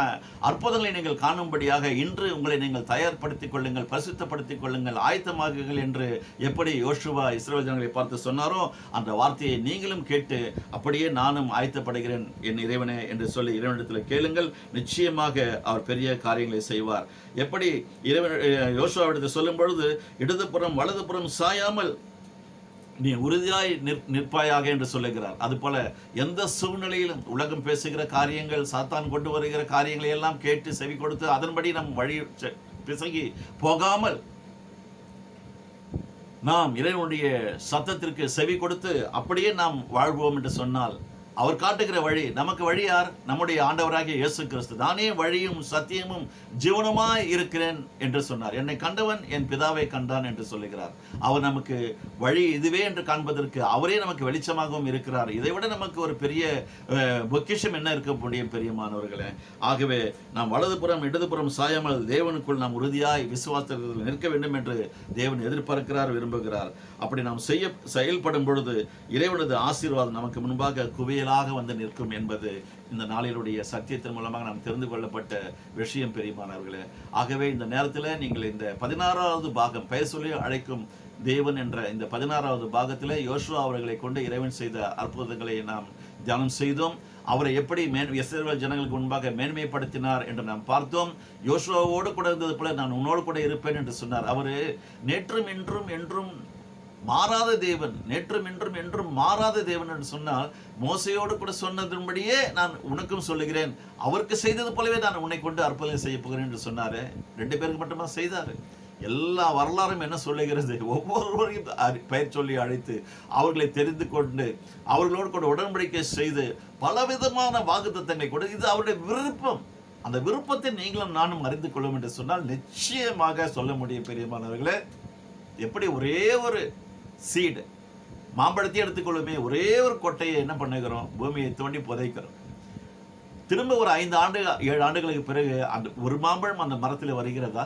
அற்புதங்களை நீங்கள் காணும்படியாக இன்று உங்களை நீங்கள் தயார்படுத்திக் கொள்ளுங்கள், பரிசுத்தப்படுத்திக் கொள்ளுங்கள், ஆயத்தமாகுங்கள் என்று எப்படி யோசுவா இஸ்ரவேல் ஜனங்களை பார்த்து சொன்னாரோ அந்த வார்த்தையை நீங்களும் கேட்டு அப்படியே நானும் ஆயத்தப்படுகிறேன் என் இறைவனே என்று சொல்லி இறைவனிடத்தில் கேளுங்கள். நிச்சயமாக அவர் பெரிய காரியங்களை செய்வார். எப்படி இறைவன் யோசுவாவிடத்தில் சொல்லும் பொழுது இடதுபுறம் வலதுபுறம் சாயாமல் நீ உறுதியாய் நிற்பாயாக என்று சொல்லுகிறார். அதுபோல எந்த சூழ்நிலையிலும் உலகம் பேசுகிற காரியங்கள், சாத்தான் கொண்டு வருகிற காரியங்களை எல்லாம் கேட்டு செவி கொடுத்து அதன்படி நம் வழி பிசகி போகாமல் நாம் இறைவனுடைய சத்தத்திற்கு செவி கொடுத்து அப்படியே நாம் வாழ்வோம் என்று சொன்னால் அவர் காட்டுகிற வழி, நமக்கு வழி யார்? நம்முடைய ஆண்டவராகிய இயேசு கிறிஸ்து தானே வழியும் சத்தியமும் ஜீவனுமாய் இருக்கிறேன் என்று சொன்னார். என்னை கண்டவன் என் பிதாவை கண்டான் என்று சொல்லுகிறார். அவர் நமக்கு வழி இதுவே என்று காண்பதற்கு அவரே நமக்கு வெளிச்சமாகவும் இருக்கிறார். இதை விட நமக்கு ஒரு பெரிய பொக்கிஷம் என்ன இருக்க முடியும் பிரியமானவர்களே? ஆகவே நாம் வலதுபுறம் இடதுபுறம் சாயாமல் தேவனுக்குள் நாம் உறுதியாய் விசுவாசத்தில் நிற்க வேண்டும் என்று தேவன் எதிர்பார்க்கிறார், விரும்புகிறார். அப்படி நாம் செயல்படும் பொழுது இறைவனது ஆசீர்வாதம் நமக்கு முன்பாக குவியலாக வந்து நிற்கும் என்பது இந்த நாளினுடைய சத்தியத்தின் மூலமாக நாம் தெரிந்து கொள்ளப்பட்ட விஷயம் பெரியமானவர்களே. ஆகவே இந்த நேரத்தில் நீங்கள் இந்த 16வது பாகம், பெயர் சொல்லி அழைக்கும் தேவன் என்ற இந்த 16வது பாகத்தில் யோசுவா அவர்களை கொண்டு இறைவன் செய்த அற்புதங்களை நாம் தியானம் செய்தோம். அவரை எப்படி இஸ்ரவேல் ஜனங்களுக்கு முன்பாக மேன்மைப்படுத்தினார் என்று நாம் பார்த்தோம். யோசுவாவோடு கூட இருந்தது போல நான் உன்னோடு கூட இருப்பேன் என்று சொன்னார். அவர் நேற்றும் இன்றும் என்றும் மாறாத தேவன், நேற்றும் இன்றும் என்றும் மாறாத தேவன் என்று சொன்னால் மோசையோடு கூட சொன்னதன்படியே நான் உனக்கும் சொல்லுகிறேன், அவருக்கு செய்தது போலவே நான் உன்னை கொண்டு அற்புதம் செய்ய போகிறேன் என்று சொன்னாரு. 2 பேருக்கு மட்டுமா செய்தாரு? எல்லா வரலாறும் என்ன சொல்லுகிறது? ஒவ்வொருவரையும் பெயர் சொல்லி அழைத்து அவர்களை தெரிந்து கொண்டு அவர்களோடு கூட உடன்படிக்கை செய்து பலவிதமான வாக்குத்தத்தங்களை கொண்டு, இது அவருடைய விருப்பம். அந்த விருப்பத்தை நீங்களும் நானும் அறிந்து கொள்ளும் என்று சொன்னால் நிச்சயமாக சொல்ல முடியும் பெரியமானவர்களே. எப்படி ஒரே ஒரு சீடு மாம்பழத்தை எடுத்துக்கொள்ளுமே, ஒரே ஒரு கொட்டையை என்ன பண்ணுகிறோம்? பூமியை தோண்டி புதைக்கிறோம். திரும்ப ஒரு 5 ஆண்டு 7 ஆண்டுகளுக்கு பிறகு அந்த ஒரு மாம்பழம் அந்த மரத்தில் வருகிறதா?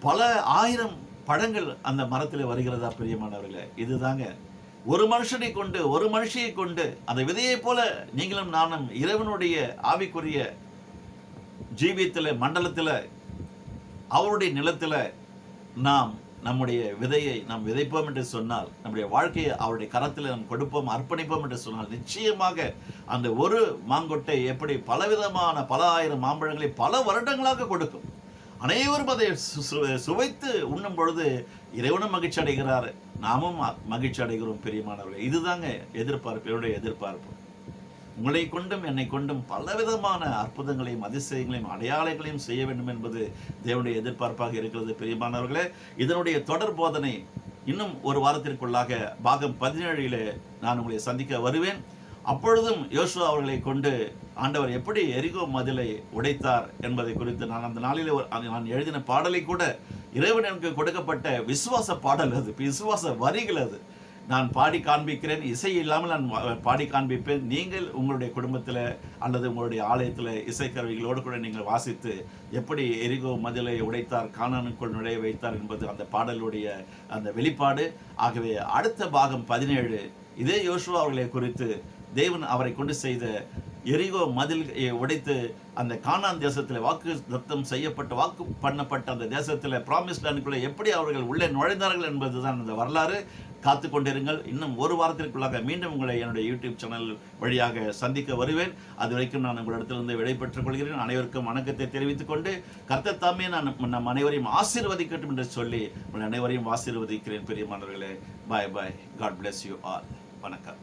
பல 1000 பழங்கள் அந்த மரத்தில் வருகிறதா? பிரியமானவர்களே, இதுதாங்க ஒரு மனுஷனை கொண்டு ஒரு மனுஷியை கொண்டு அந்த விதையை போல நீங்களும் நானும் இறைவனுடைய ஆவிக்குரிய ஜீவியத்தில் மண்டலத்தில் அவருடைய நிலத்தில் நாம் நம்முடைய விதையை நாம் விதைப்போம் என்று சொன்னால், நம்முடைய வாழ்க்கையை அவருடைய கரத்தில் நாம் கொடுப்போம், அர்ப்பணிப்போம் என்று சொன்னால் நிச்சயமாக அந்த ஒரு மாங்கொட்டை எப்படி பலவிதமான பல 1000 மாம்பழங்களை பல வருடங்களாக கொடுக்கும். அனைவரும் அதை சுவைத்து உண்ணும் பொழுது இறைவனும் மகிழ்ச்சி அடைகிறார், நாமும் மகிழ்ச்சி அடைகிறோம் பெரியமானவர்கள். இதுதாங்க எதிர்பார்ப்பு, என்னுடைய எதிர்பார்ப்பு. உங்களை கொண்டும் என்னை கொண்டும் பலவிதமான அற்புதங்களையும் அதிசயங்களையும் அடையாளங்களையும் செய்ய வேண்டும் என்பது தேவனுடைய எதிர்பார்ப்பாக இருக்கிறது பெரியமானவர்களே. இதனுடைய தொடர் போதனை இன்னும் ஒரு வாரத்திற்குள்ளாக பாகம் 17 நான் உங்களை சந்திக்க வருவேன். அப்பொழுதும் யோசுவா அவர்களை கொண்டு ஆண்டவர் எப்படி எரிகோ மதிலை உடைத்தார் என்பதை குறித்து நான் அந்த நாளில் நான் எழுதின பாடலை கூட இறைவன் எனக்கு கொடுக்கப்பட்ட விசுவாச பாடல், அது விசுவாச வரிகள். அது நான் பாடி காண்பிக்கிறேன், இசை இல்லாமல் நான் பாடி காண்பிப்பேன். நீங்கள் உங்களுடைய குடும்பத்தில் அல்லது உங்களுடைய ஆலயத்தில் இசைக்கருவிகளோடு கூட நீங்கள் வாசித்து எப்படி எரிகோ மதிலை உடைத்தார், கானானுக்குள் நுழைய வைத்தார் என்பது அந்த பாடலுடைய அந்த வெளிப்பாடு. ஆகவே அடுத்த பாகம் 17 இதே யோசுவா அவர்களை குறித்து தேவன் அவரை கொண்டு செய்த எரிகோ மதில் உடைத்து அந்த கானான் தேசத்தில் வாக்கு தத்தம் செய்யப்பட்ட வாக்கு பண்ணப்பட்ட அந்த தேசத்தில் பிராமிஸ் லேண்டுக்குள்ளே எப்படி அவர்கள் உள்ளே நுழைந்தார்கள் என்பதுதான் அந்த வரலாறு. காத்து கொண்டிருங்கள். இன்னும் ஒரு வாரத்திற்குள்ளாக மீண்டும் உங்களை என்னுடைய யூடியூப் சேனல் வழியாக சந்திக்க வருவேன். அது வரைக்கும் நான் உங்களிடத்திலிருந்து விடைபெற்றுக் கொள்கிறேன். அனைவருக்கும் வணக்கத்தை தெரிவித்துக் கொண்டு கர்த்தர் தாமே நம் அனைவரையும் ஆசீர்வதிக்கட்டும் என்று சொல்லி உங்கள் அனைவரையும் ஆசீர்வதிக்கிறேன் பெரியமானவர்களே. Bye bye. God bless you all. வணக்கம்.